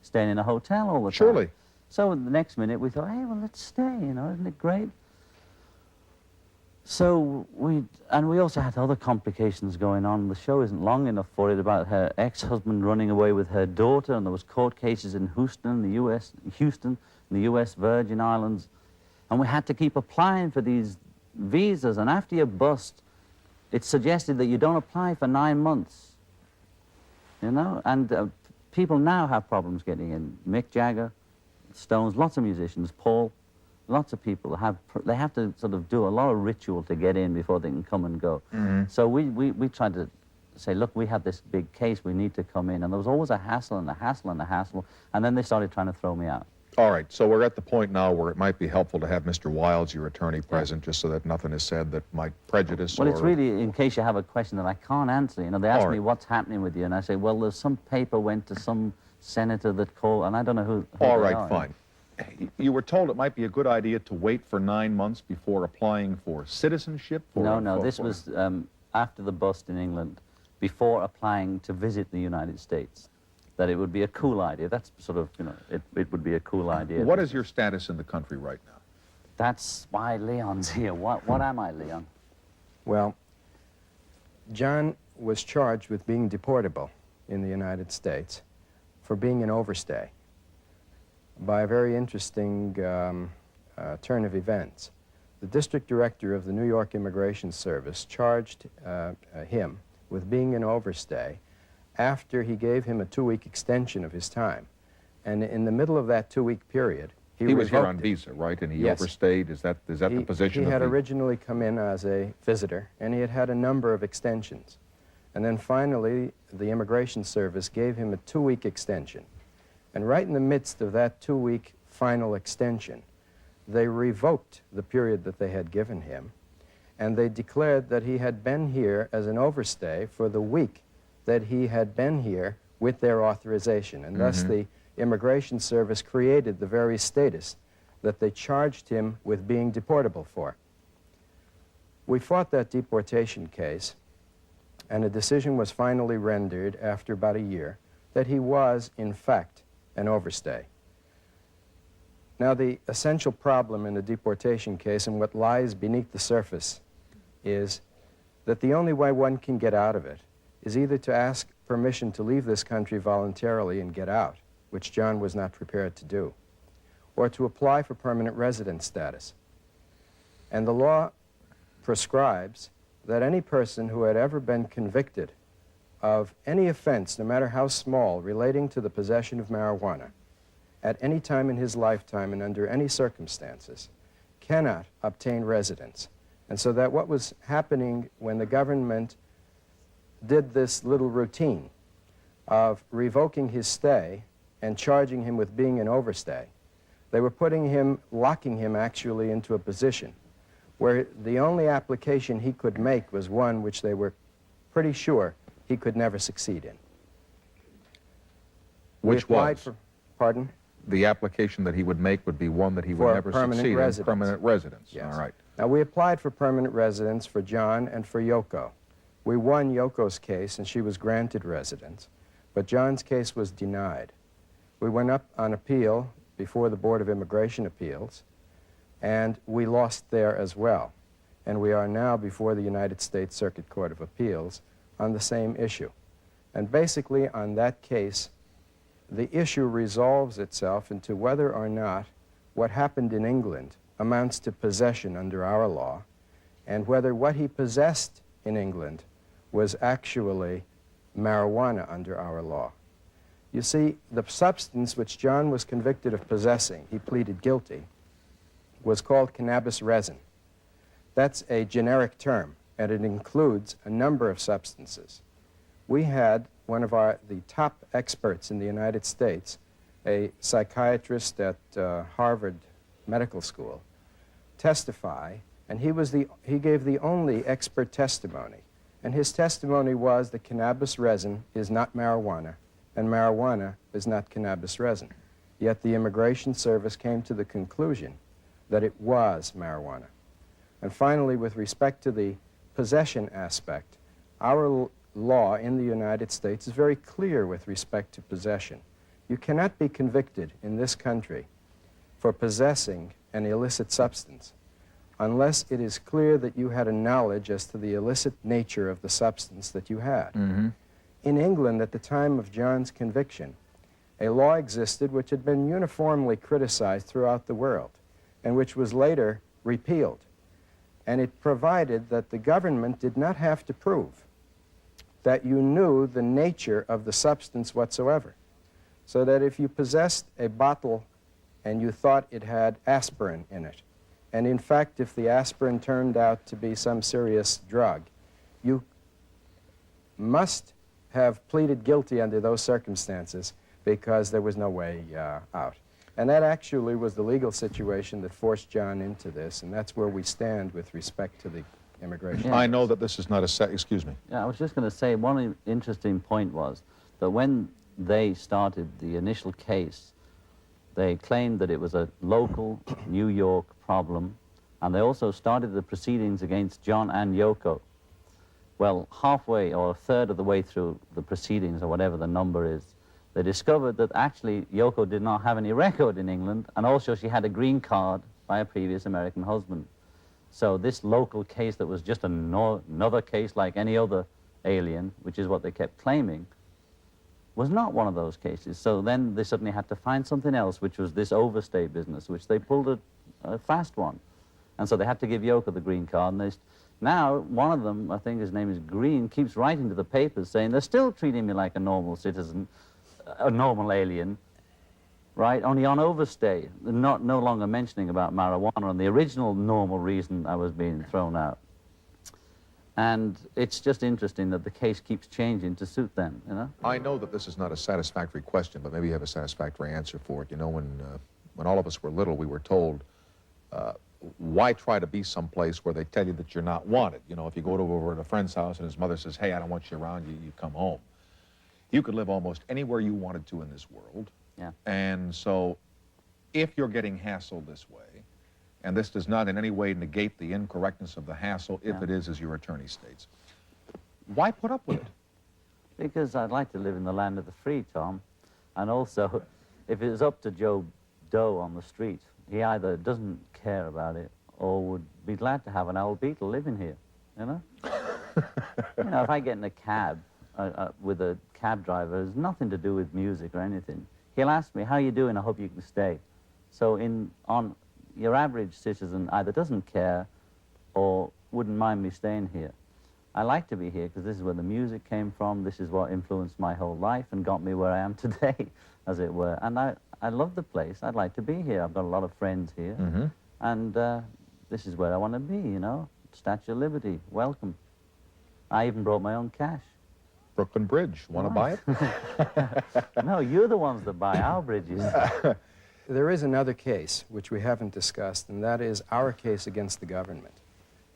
Speaker 1: staying in a hotel all the time.
Speaker 2: Surely.
Speaker 1: So the next minute we thought, hey, well, let's stay, you know, isn't it great? So we also had other complications going on. The show isn't long enough for it, about her ex-husband running away with her daughter, and there was court cases in Houston, the U.S. Virgin Islands, and we had to keep applying for these visas, and after you bust, it's suggested that you don't apply for 9 months, you know, and people now have problems getting in. Mick Jagger, Stones, lots of musicians, Paul, lots of people they have to sort of do a lot of ritual to get in before they can come and go. So we tried to say, look, we have this big case, we need to come in, and there was always a hassle and a hassle and a hassle, and then they started trying to throw me out.
Speaker 2: All right, so we're at the point now where it might be helpful to have Mr. Wilds, your attorney, present, just so that nothing is said that might prejudice.
Speaker 1: Well, it's really in case you have a question that I can't answer. You know, they ask me what's happening with you, and I say, well, there's some paper went to some senator that called, and I don't know who
Speaker 2: All
Speaker 1: they
Speaker 2: right,
Speaker 1: are.
Speaker 2: fine. You were told it might be a good idea to wait for 9 months before applying for citizenship?
Speaker 1: No, this was after the bust in England, before applying to visit the United States, that it would be a cool idea. That's sort of, you know, it would be a cool idea.
Speaker 2: What is your status in the country right now?
Speaker 1: That's why Leon's here. What am I, Leon?
Speaker 4: Well, John was charged with being deportable in the United States for being an overstay by a very interesting turn of events. The district director of the New York Immigration Service charged him with being an overstay after he gave him a 2-week extension of his time. And in the middle of that 2-week period,
Speaker 2: he was here on visa, right? And he overstayed? Is that the position?
Speaker 4: He had originally come in as a visitor, and he had had a number of extensions. And then finally, the Immigration Service gave him a 2-week extension. And right in the midst of that 2-week final extension, they revoked the period that they had given him, and they declared that he had been here as an overstay for the week that he had been here with their authorization. And thus the Immigration Service created the very status that they charged him with being deportable for. We fought that deportation case, and a decision was finally rendered after about a year that he was, in fact, an overstay. Now, the essential problem in the deportation case and what lies beneath the surface is that the only way one can get out of it is either to ask permission to leave this country voluntarily and get out, which John was not prepared to do, or to apply for permanent resident status. And the law prescribes that any person who had ever been convicted of any offense, no matter how small, relating to the possession of marijuana, at any time in his lifetime and under any circumstances, cannot obtain residence. And so that what was happening when the government did this little routine of revoking his stay and charging him with being an overstay, they were locking him actually into a position where the only application he could make was one which they were pretty sure he could never succeed in.
Speaker 2: Which was?
Speaker 4: Pardon?
Speaker 2: The application that he would make would be one that he would never succeed in. Permanent residence.
Speaker 4: Yes.
Speaker 2: All right.
Speaker 4: Now, we applied for permanent residence for John and for Yoko. We won Yoko's case, and she was granted residence, but John's case was denied. We went up on appeal before the Board of Immigration Appeals, and we lost there as well. And we are now before the United States Circuit Court of Appeals on the same issue. And basically on that case, the issue resolves itself into whether or not what happened in England amounts to possession under our law, and whether what he possessed in England was actually marijuana under our law. You see, the substance which John was convicted of possessing, he pleaded guilty, was called cannabis resin. That's a generic term, and it includes a number of substances. We had one of the top experts in the United States, a psychiatrist at Harvard Medical School, testify, and he gave the only expert testimony. And his testimony was that cannabis resin is not marijuana, and marijuana is not cannabis resin. Yet the Immigration Service came to the conclusion that it was marijuana. And finally, with respect to the possession aspect, our law in the United States is very clear with respect to possession. You cannot be convicted in this country for possessing an illicit substance unless it is clear that you had a knowledge as to the illicit nature of the substance that you had.
Speaker 3: Mm-hmm.
Speaker 4: In England, at the time of John's conviction, a law existed which had been uniformly criticized throughout the world and which was later repealed. And it provided that the government did not have to prove that you knew the nature of the substance whatsoever. So that if you possessed a bottle and you thought it had aspirin in it, and in fact, if the aspirin turned out to be some serious drug, you must have pleaded guilty under those circumstances because there was no way out. And that actually was the legal situation that forced John into this, and that's where we stand with respect to the immigration.
Speaker 1: Yeah.
Speaker 2: I know that this is not a excuse me.
Speaker 1: Yeah, I was just going to say one interesting point was that when they started the initial case, they claimed that it was a local New York problem, and they also started the proceedings against John and Yoko. Well, halfway or a third of the way through the proceedings, or whatever the number is, they discovered that actually Yoko did not have any record in England, and also she had a green card by a previous American husband. So this local case that was just another case like any other alien, which is what they kept claiming, was not one of those cases. So then they suddenly had to find something else, which was this overstay business, which they pulled a fast one. And so they had to give Yoko the green card. And now, one of them, I think his name is Green, keeps writing to the papers saying they're still treating me like a normal citizen, a normal alien, right, only on overstay. They're no longer mentioning about marijuana and the original normal reason I was being thrown out. And it's just interesting that the case keeps changing to suit them, you know?
Speaker 2: I know that this is not a satisfactory question, but maybe you have a satisfactory answer for it. You know, when all of us were little, we were told, why try to be someplace where they tell you that you're not wanted? You know, if you go over to a friend's house and his mother says, hey, I don't want you around, you come home. You could live almost anywhere you wanted to in this world.
Speaker 1: Yeah.
Speaker 2: And so if you're getting hassled this way, and this does not in any way negate the incorrectness of the hassle, if
Speaker 1: Yeah.
Speaker 2: it is, as your attorney states, why put up with it?
Speaker 1: Because I'd like to live in the land of the free, Tom. And also, if it was up to Joe Doe on the street, he either doesn't care about it or would be glad to have an old Beatle living here, you know? You know, if I get in a cab with a cab driver, it's nothing to do with music or anything. He'll ask me, how you doing? I hope you can stay. So on your average citizen either doesn't care or wouldn't mind me staying here. I like to be here because this is where the music came from. This is what influenced my whole life and got me where I am today, as it were. And I love the place. I'd like to be here. I've got a lot of friends here.
Speaker 2: Mm-hmm.
Speaker 1: And this is where I want to be, you know. Statue of Liberty, welcome. I even brought my own cash.
Speaker 2: Brooklyn Bridge, want to buy it?
Speaker 1: No, you're the ones that buy our bridges.
Speaker 4: There is another case which we haven't discussed, and that is our case against the government.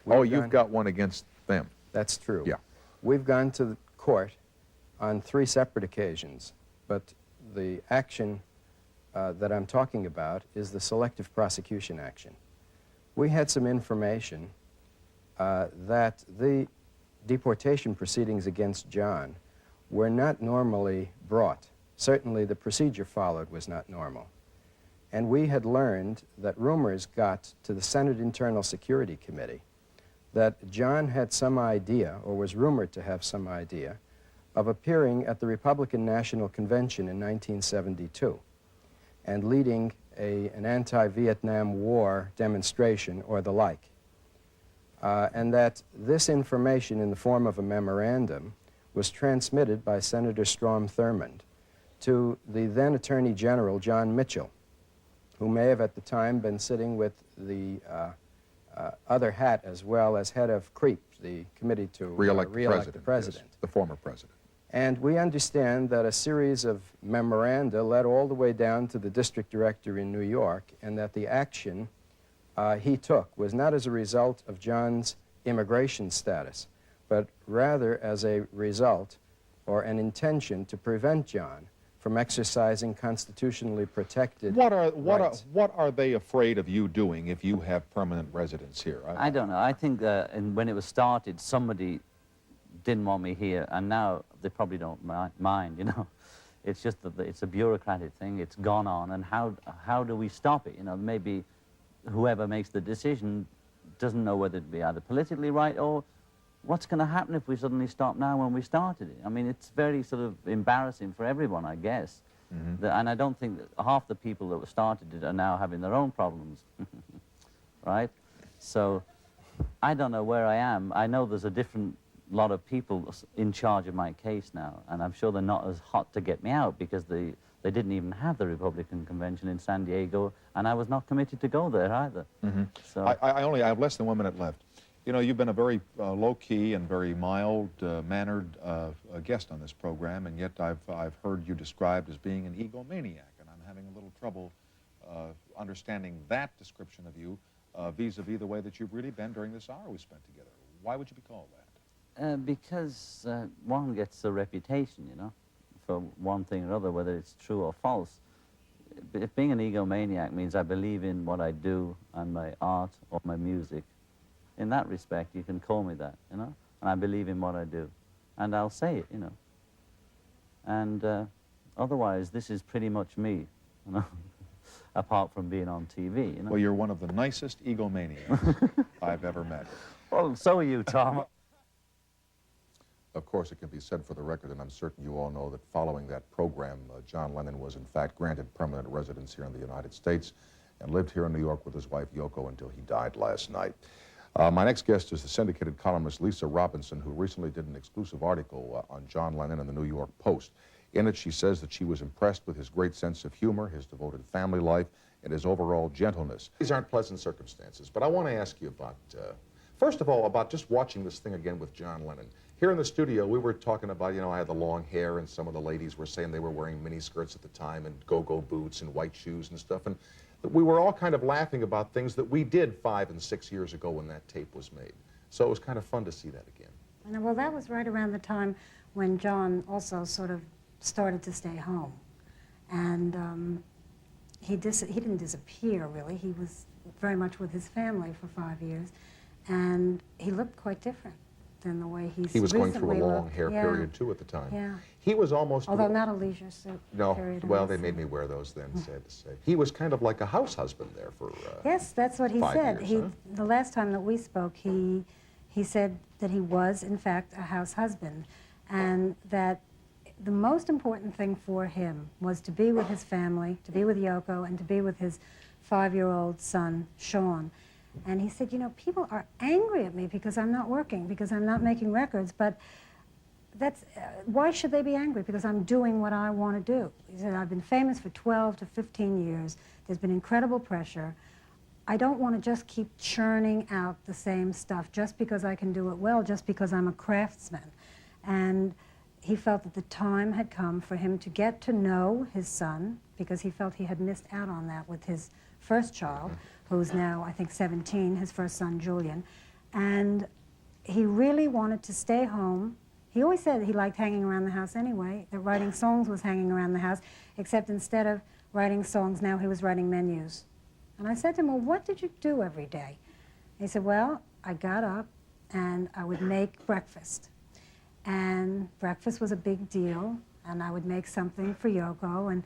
Speaker 2: You've got one against them.
Speaker 4: That's true.
Speaker 2: Yeah.
Speaker 4: We've gone to the court on 3 separate occasions, but the action that I'm talking about is the selective prosecution action. We had some information that the deportation proceedings against John were not normally brought certainly the procedure followed was not normal. And we had learned that rumors got to the Senate Internal Security Committee that John had some idea, or was rumored to have some idea, of appearing at the Republican National Convention in 1972 and leading an anti-Vietnam War demonstration or the like. And that this information in the form of a memorandum was transmitted by Senator Strom Thurmond to the then Attorney General, John Mitchell, who may have at the time been sitting with the other hat as well as head of CREEP, the Committee to
Speaker 2: Re-elect
Speaker 4: the President.
Speaker 2: Yes, the former president.
Speaker 4: And we understand that a series of memoranda led all the way down to the district director in New York, and that the action he took was not as a result of John's immigration status, but rather as a result or an intention to prevent John from exercising constitutionally protected rights.
Speaker 3: What are they afraid of you doing if you have permanent residence here?
Speaker 1: I don't know. I think when it was started, somebody didn't want me here, and now they probably don't mind, you know. It's just that it's a bureaucratic thing. It's gone on, and how do we stop it? You know, maybe whoever makes the decision doesn't know whether it'd be either politically right or what's going to happen if we suddenly stop now when we started it. I mean, it's very sort of embarrassing for everyone, I guess. Mm-hmm. And I don't think that half the people that started it are now having their own problems, right? So I don't know where I am. I know there's a different lot of people in charge of my case now, and I'm sure they're not as hot to get me out because they didn't even have the Republican convention in San Diego, and I was not committed to go there either. Mm-hmm. So
Speaker 3: I have less than 1 minute left. You know, you've been a very low-key and very mild-mannered guest on this program, and yet I've heard you described as being an egomaniac, and I'm having a little trouble understanding that description of you vis-a-vis the way that you've really been during this hour we spent together. Why would you be called that?
Speaker 1: Because one gets a reputation, you know, for one thing or other, whether it's true or false. If being an egomaniac means I believe in what I do and my art or my music, in that respect, you can call me that, you know, and I believe in what I do, and I'll say it, you know. And otherwise, this is pretty much me, you know, apart from being on TV, you know.
Speaker 3: Well, you're one of the nicest egomaniacs I've ever met.
Speaker 1: Well, so are you, Tom.
Speaker 2: Of course, it can be said for the record, and I'm certain you all know that following that program, John Lennon was in fact granted permanent residence here in the United States and lived here in New York with his wife Yoko until he died last night. My next guest is the syndicated columnist Lisa Robinson, who recently did an exclusive article on John Lennon in the New York Post. In it, she says that she was impressed with his great sense of humor, his devoted family life, and his overall gentleness. These aren't pleasant circumstances, but I want to ask you about, first of all, about just watching this thing again with John Lennon. Here in the studio, we were talking about, you know, I had the long hair, and some of the ladies were saying they were wearing mini skirts at the time and go-go boots and white shoes and stuff, and we were all kind of laughing about things that we did 5 and 6 years ago when that tape was made. So it was kind of fun to see that again.
Speaker 5: And well, that was right around the time when John also sort of started to stay home. And he didn't disappear, really. He was very much with his family for 5 years. And he looked quite different than the way
Speaker 2: he was going through a long
Speaker 5: looked.
Speaker 2: hair period, too, at the time.
Speaker 5: Yeah.
Speaker 2: He was almost...
Speaker 5: Although not a leisure suit period.
Speaker 2: Well, they made me wear those then, sad to say. He was kind of like a house husband there for
Speaker 5: yes, that's what he
Speaker 2: 5
Speaker 5: said.
Speaker 2: years, huh?
Speaker 5: The last time that we spoke, he said that he was, in fact, a house husband, and that the most important thing for him was to be with his family, to be with Yoko, and to be with his 5-year-old son, Sean. And he said, you know, people are angry at me because I'm not working, because I'm not making records, but that's, why should they be angry? Because I'm doing what I want to do. He said, I've been famous for 12 to 15 years. There's been incredible pressure. I don't want to just keep churning out the same stuff just because I can do it well, just because I'm a craftsman. And he felt that the time had come for him to get to know his son, because he felt he had missed out on that with his first child, who's now, I think, 17, his first son, Julian. And he really wanted to stay home. He always said he liked hanging around the house anyway, that writing songs was hanging around the house, except instead of writing songs, now he was writing menus. And I said to him, well, what did you do every day? He said, well, I got up and I would make breakfast. And breakfast was a big deal. and I would make something for Yoko, and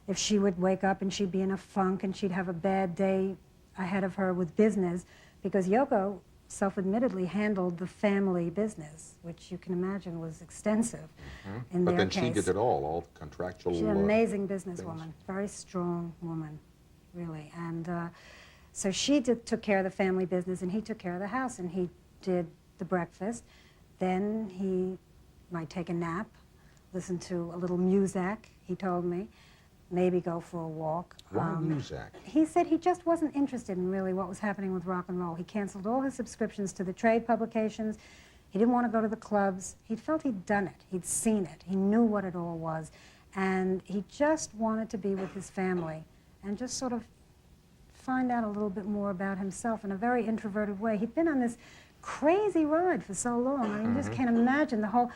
Speaker 5: if she would wake up and she'd be in a funk and she'd have a bad day ahead of her with business, because Yoko self-admittedly handled the family business, which you can imagine was extensive in
Speaker 2: But
Speaker 5: their
Speaker 2: then
Speaker 5: case.
Speaker 2: she did it all the contractual...
Speaker 5: She's an amazing businesswoman, very strong woman, really. And so she took care of the family business, and he took care of the house, and he did the breakfast. Then he might take a nap, listen to a little music, he told me, maybe go for a walk.
Speaker 2: Why music?
Speaker 5: He said he just wasn't interested in really what was happening with rock and roll. He canceled all his subscriptions to the trade publications. He didn't want to go to the clubs. He felt he'd done it. He'd seen it. He knew what it all was. And he just wanted to be with his family and just sort of find out a little bit more about himself in a very introverted way. He'd been on this crazy ride for so long. I mean, you just can't imagine the whole...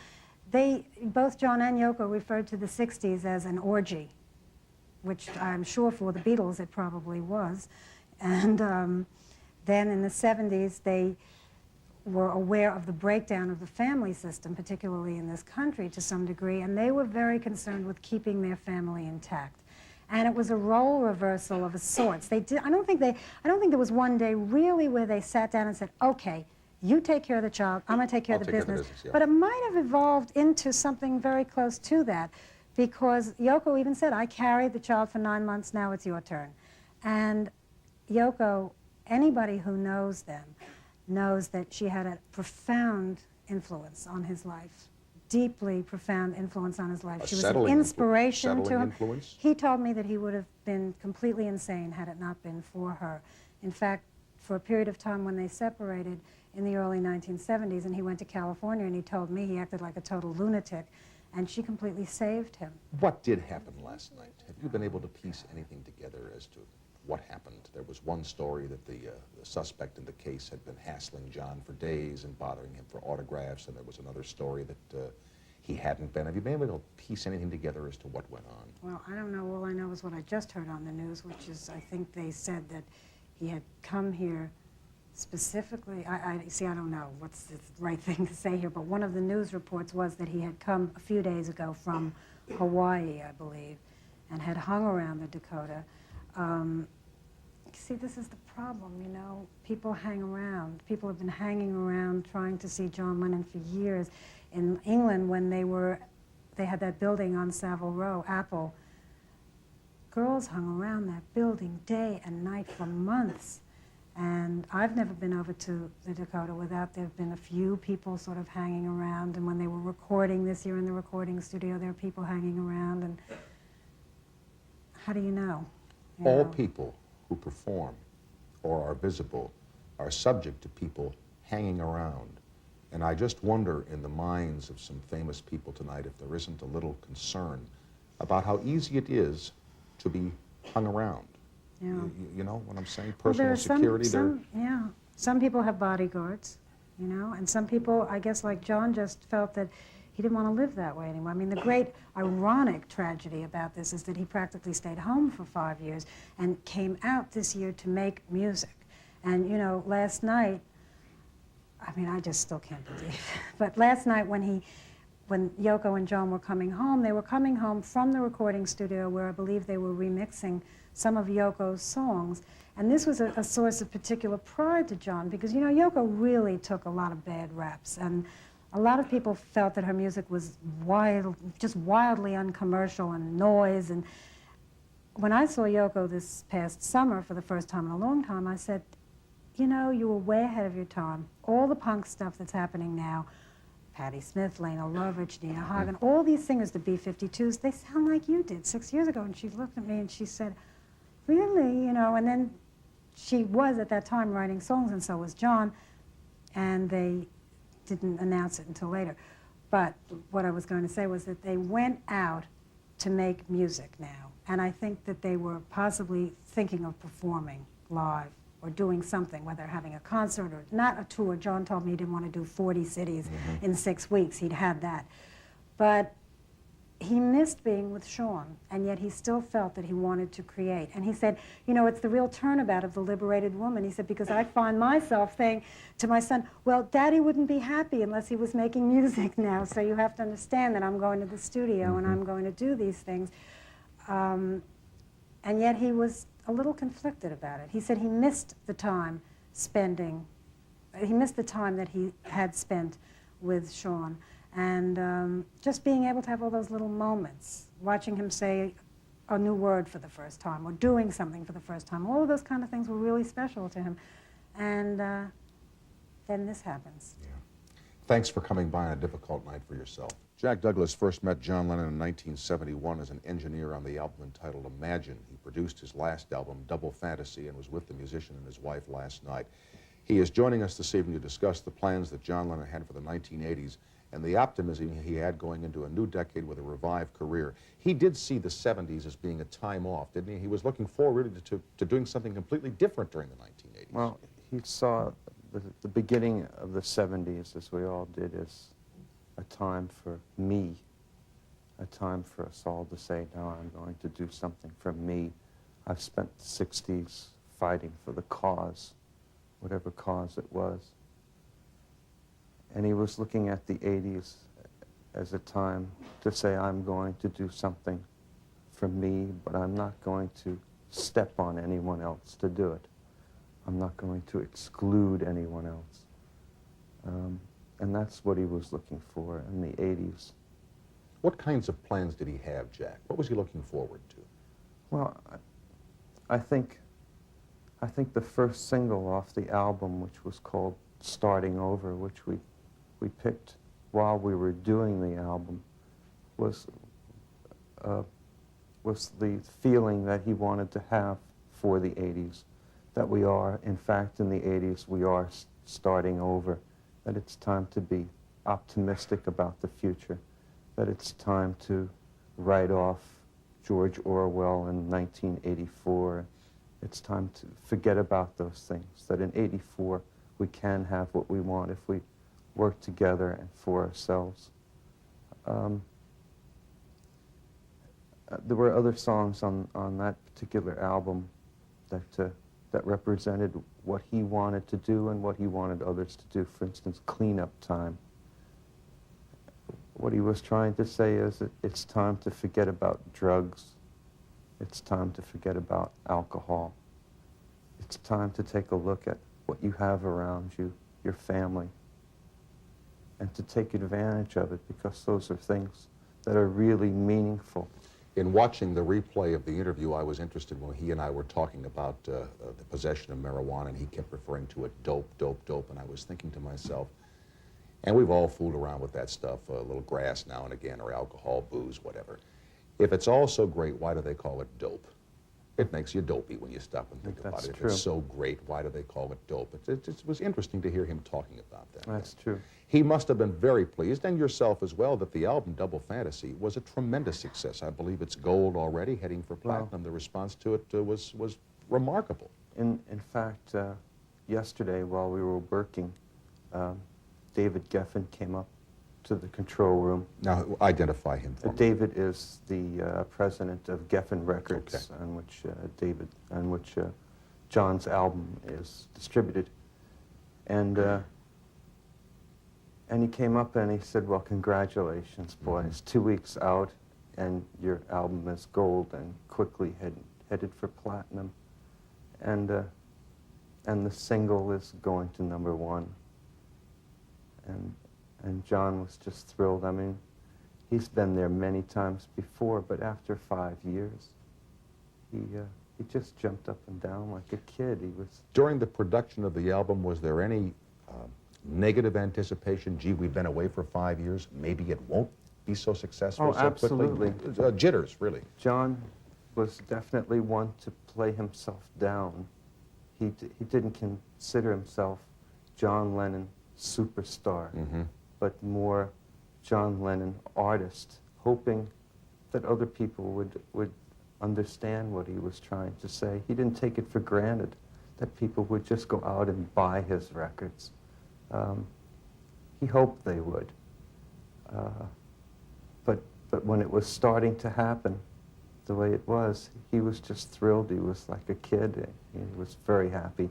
Speaker 5: Both John and Yoko referred to the 60s as an orgy, which I'm sure for the Beatles it probably was. And then in the 70s, they were aware of the breakdown of the family system, particularly in this country to some degree, and they were very concerned with keeping their family intact. And it was a role reversal of a sorts. I don't think there was one day really where they sat down and said, okay, you take care of the child, I'm gonna take care of the business.
Speaker 2: Yeah.
Speaker 5: But it might have evolved into something very close to that, because Yoko even said, I carried the child for 9 months, now it's your turn. And Yoko, anybody who knows them, knows that she had a profound influence on his life, deeply profound influence on his life. She was an inspiration to him.
Speaker 2: Influence?
Speaker 5: He told me that he would have been completely insane had it not been for her. In fact, for a period of time when they separated in the early 1970s, and he went to California, and he told me he acted like a total lunatic, and she completely saved him.
Speaker 2: What did happen last night? Have you been able to piece anything together as to what happened? There was one story that the suspect in the case had been hassling John for days and bothering him for autographs, and there was another story that he hadn't been. Have you been able to piece anything together as to what went on?
Speaker 5: Well, I don't know. All I know is what I just heard on the news, which is I think they said that he had come here specifically, I don't know what's the right thing to say here, but one of the news reports was that he had come a few days ago from Hawaii, I believe, and had hung around the Dakota. See, this is the problem, you know. People hang around. People have been hanging around trying to see John Lennon for years. In England, when they had that building on Savile Row, Apple, girls hung around that building day and night for months. And I've never been over to the Dakota without there have been a few people sort of hanging around. And when they were recording this year in the recording studio, there were people hanging around. And how do you know?
Speaker 2: All people who perform or are visible are subject to people hanging around. And I just wonder in the minds of some famous people tonight if there isn't a little concern about how easy it is to be hung around.
Speaker 5: Yeah.
Speaker 2: You know what I'm saying?
Speaker 5: Well,
Speaker 2: Personal security.
Speaker 5: Yeah. Some people have bodyguards, you know, and some people, I guess like John, just felt that he didn't want to live that way anymore. I mean, the great ironic tragedy about this is that he practically stayed home for 5 years and came out this year to make music. And, you know, last night, I mean, I just still can't believe it. But last night when Yoko and John were coming home, they were coming home from the recording studio where I believe they were remixing some of Yoko's songs. And this was a source of particular pride to John because, you know, Yoko really took a lot of bad raps. And a lot of people felt that her music was just wildly uncommercial and noise. And when I saw Yoko this past summer for the first time in a long time, I said, you know, you were way ahead of your time. All the punk stuff that's happening now, Patti Smith, Lena Lovitch, Nina Hagen, all these singers, the B-52s, they sound like you did 6 years ago. And she looked at me and she said, really? You know, and then she was at that time writing songs, and so was John, and they didn't announce it until later. But what I was going to say was that they went out to make music now, and I think that they were possibly thinking of performing live or doing something, whether having a concert or not a tour. John told me he didn't want to do 40 cities in 6 weeks. He'd had that. But he missed being with Sean, and yet he still felt that he wanted to create. And he said, you know, it's the real turnabout of the liberated woman. He said, because I find myself saying to my son, well, Daddy wouldn't be happy unless he was making music now, so you have to understand that I'm going to the studio and I'm going to do these things. And yet he was a little conflicted about it. He said he missed the time that he had spent with Sean. And just being able to have all those little moments, watching him say a new word for the first time, or doing something for the first time, all of those kind of things were really special to him. And then this happens.
Speaker 2: Yeah. Thanks for coming by on a difficult night for yourself. Jack Douglas first met John Lennon in 1971 as an engineer on the album entitled Imagine. He produced his last album, Double Fantasy, and was with the musician and his wife last night. He is joining us this evening to discuss the plans that John Lennon had for the 1980s and the optimism he had going into a new decade with a revived career. He did see the 70s as being a time off, didn't he? He was looking forward to doing something completely different during the 1980s.
Speaker 4: Well, he saw the beginning of the 70s, as we all did, as a time for me, a time for us all to say, no, I'm going to do something for me. I've spent the 60s fighting for the cause, whatever cause it was. And he was looking at the 80s as a time to say, I'm going to do something for me, but I'm not going to step on anyone else to do it. I'm not going to exclude anyone else. And that's what he was looking for in the 80s.
Speaker 2: What kinds of plans did he have, Jack? What was he looking forward to?
Speaker 4: Well, I think the first single off the album, which was called Starting Over, which we picked while we were doing the album, was the feeling that he wanted to have for the 80s, that we are, in fact, in the 80s, we are starting over, that it's time to be optimistic about the future, that it's time to write off George Orwell in 1984. It's time to forget about those things, that in 84 we can have what we want if we work together and for ourselves. There were other songs on that particular album that represented what he wanted to do and what he wanted others to do. For instance, Cleanup Time. What he was trying to say is that it's time to forget about drugs. It's time to forget about alcohol. It's time to take a look at what you have around you, your family, and to take advantage of it, because those are things that are really meaningful.
Speaker 2: In watching the replay of the interview, I was interested when he and I were talking about the possession of marijuana, and he kept referring to it, dope, dope, dope, and I was thinking to myself, and we've all fooled around with that stuff, a little grass now and again, or alcohol, booze, whatever. If it's all so great, why do they call it dope? It makes you dopey when you stop and think about it. If it's so great, why do they call it dope? It was interesting to hear him talking about that.
Speaker 4: That's true.
Speaker 2: He must have been very pleased, and yourself as well, that the album Double Fantasy was a tremendous success. I believe it's gold already, heading for platinum. The response to it was remarkable.
Speaker 4: In fact, yesterday while we were working, David Geffen came up to the control room.
Speaker 2: Now, identify him for me.
Speaker 4: David is the president of Geffen Records,
Speaker 2: okay,
Speaker 4: on which John's album is distributed, and he came up and he said, "Well, congratulations, boys! 2 weeks out, and your album is gold and quickly headed for platinum, and the single is going to #1." And John was just thrilled. I mean, he's been there many times before, but after 5 years, he just jumped up and down like a kid. He was.
Speaker 2: During the production of the album, was there any negative anticipation? Gee, we've been away for 5 years. Maybe it won't be so successful so
Speaker 4: absolutely.
Speaker 2: quickly? Jitters, really.
Speaker 4: John was definitely one to play himself down. He didn't consider himself John Lennon superstar, but more John Lennon artist, hoping that other people would understand what he was trying to say. He didn't take it for granted that people would just go out and buy his records. He hoped they would. But But when it was starting to happen, the way it was, he was just thrilled. He was like a kid. He was very happy.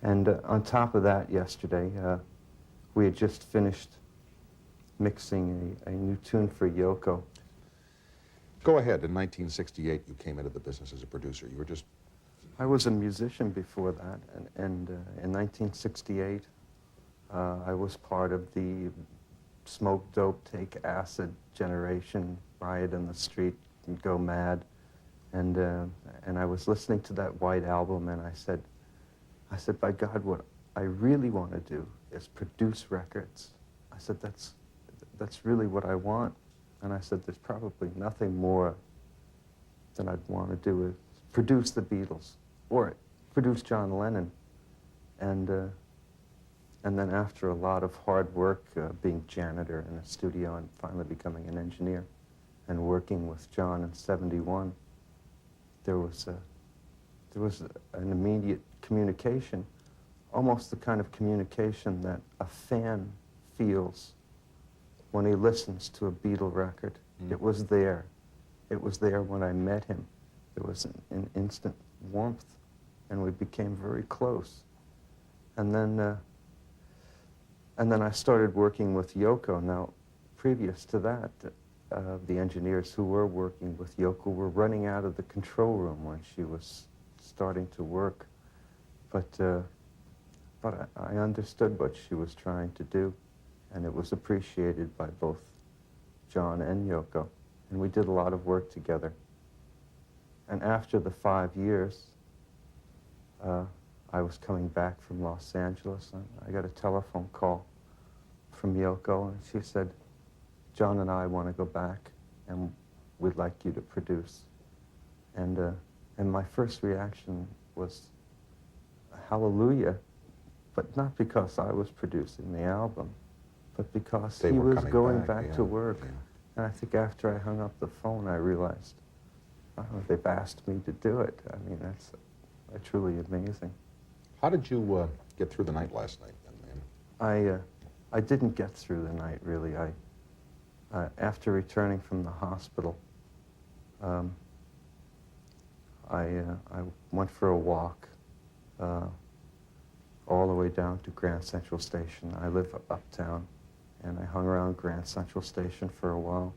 Speaker 4: And on top of that, yesterday, we had just finished mixing a new tune for Yoko.
Speaker 2: Go ahead. In 1968, you came into the business as a producer. You were just...
Speaker 4: I was a musician before that, and in 1968, I was part of the smoke dope, take acid generation, riot in the street, and go mad. And I was listening to that White Album, and I said, by God, what I really want to do is produce records. I said, that's really what I want. And I said, there's probably nothing more than I'd want to do is produce the Beatles, or produce John Lennon. And then after a lot of hard work, being janitor in a studio and finally becoming an engineer and working with John in '71, there was an immediate communication, almost the kind of communication that a fan feels when he listens to a Beatle record. It was there. It was there when I met him. There was an instant warmth, and we became very close. And then I started working with Yoko. Now, previous to that, the engineers who were working with Yoko were running out of the control room when she was starting to work. But I understood what she was trying to do, and it was appreciated by both John and Yoko. And we did a lot of work together. And after the 5 years, I was coming back from Los Angeles, and I got a telephone call from Yoko, and she said, John and I want to go back, and we'd like you to produce. And my first reaction was, hallelujah, but not because I was producing the album, but because he was going back to work. Yeah. And I think after I hung up the phone, I realized, oh, they've asked me to do it. I mean, that's truly amazing.
Speaker 2: How did you get through the night last night, young man?
Speaker 4: I didn't get through the night, really. After returning from the hospital, I went for a walk all the way down to Grand Central Station. I live uptown, and I hung around Grand Central Station for a while,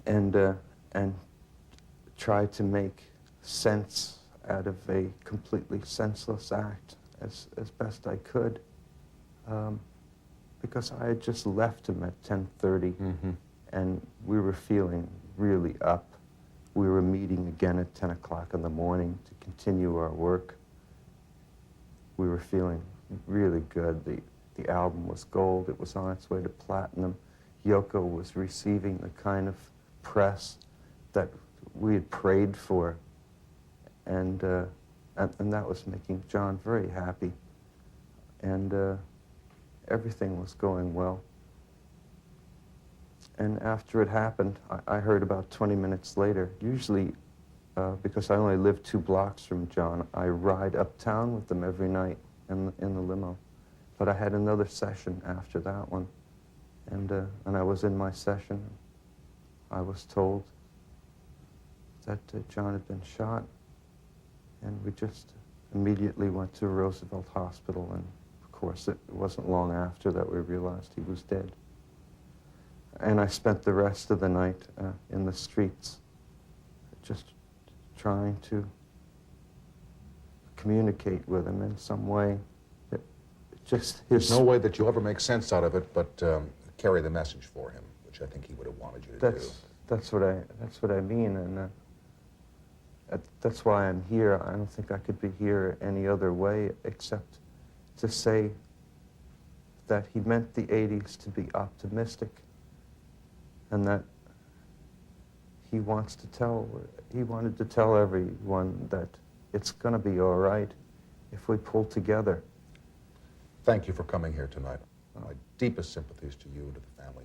Speaker 4: and tried to make sense out of a completely senseless act as best I could, because I had just left him at 10:30, and we were feeling really up. We were meeting again at 10 o'clock in the morning to continue our work. We were feeling really good. The album was gold. It was on its way to platinum. Yoko was receiving the kind of press that we had prayed for, and that was making John very happy, and everything was going well. And after it happened, I heard about 20 minutes later. Usually, because I only live 2 blocks from John, I ride uptown with them every night in the limo. But I had another session after that one, and I was in my session. I was told that John had been shot, and we just immediately went to Roosevelt Hospital, and of course it wasn't long after that we realized he was dead. And I spent the rest of the night in the streets, just trying to communicate with him in some way.
Speaker 2: There's no way that you'll ever make sense out of it, but carry the message for him, which I think he would have wanted you to do.
Speaker 4: That's what I mean, and that's why I'm here. I don't think I could be here any other way except to say that he meant the 80s to be optimistic, and that he wanted to tell everyone that it's going to be all right if we pull together.
Speaker 2: Thank you for coming here tonight. My deepest sympathies to you and to the family.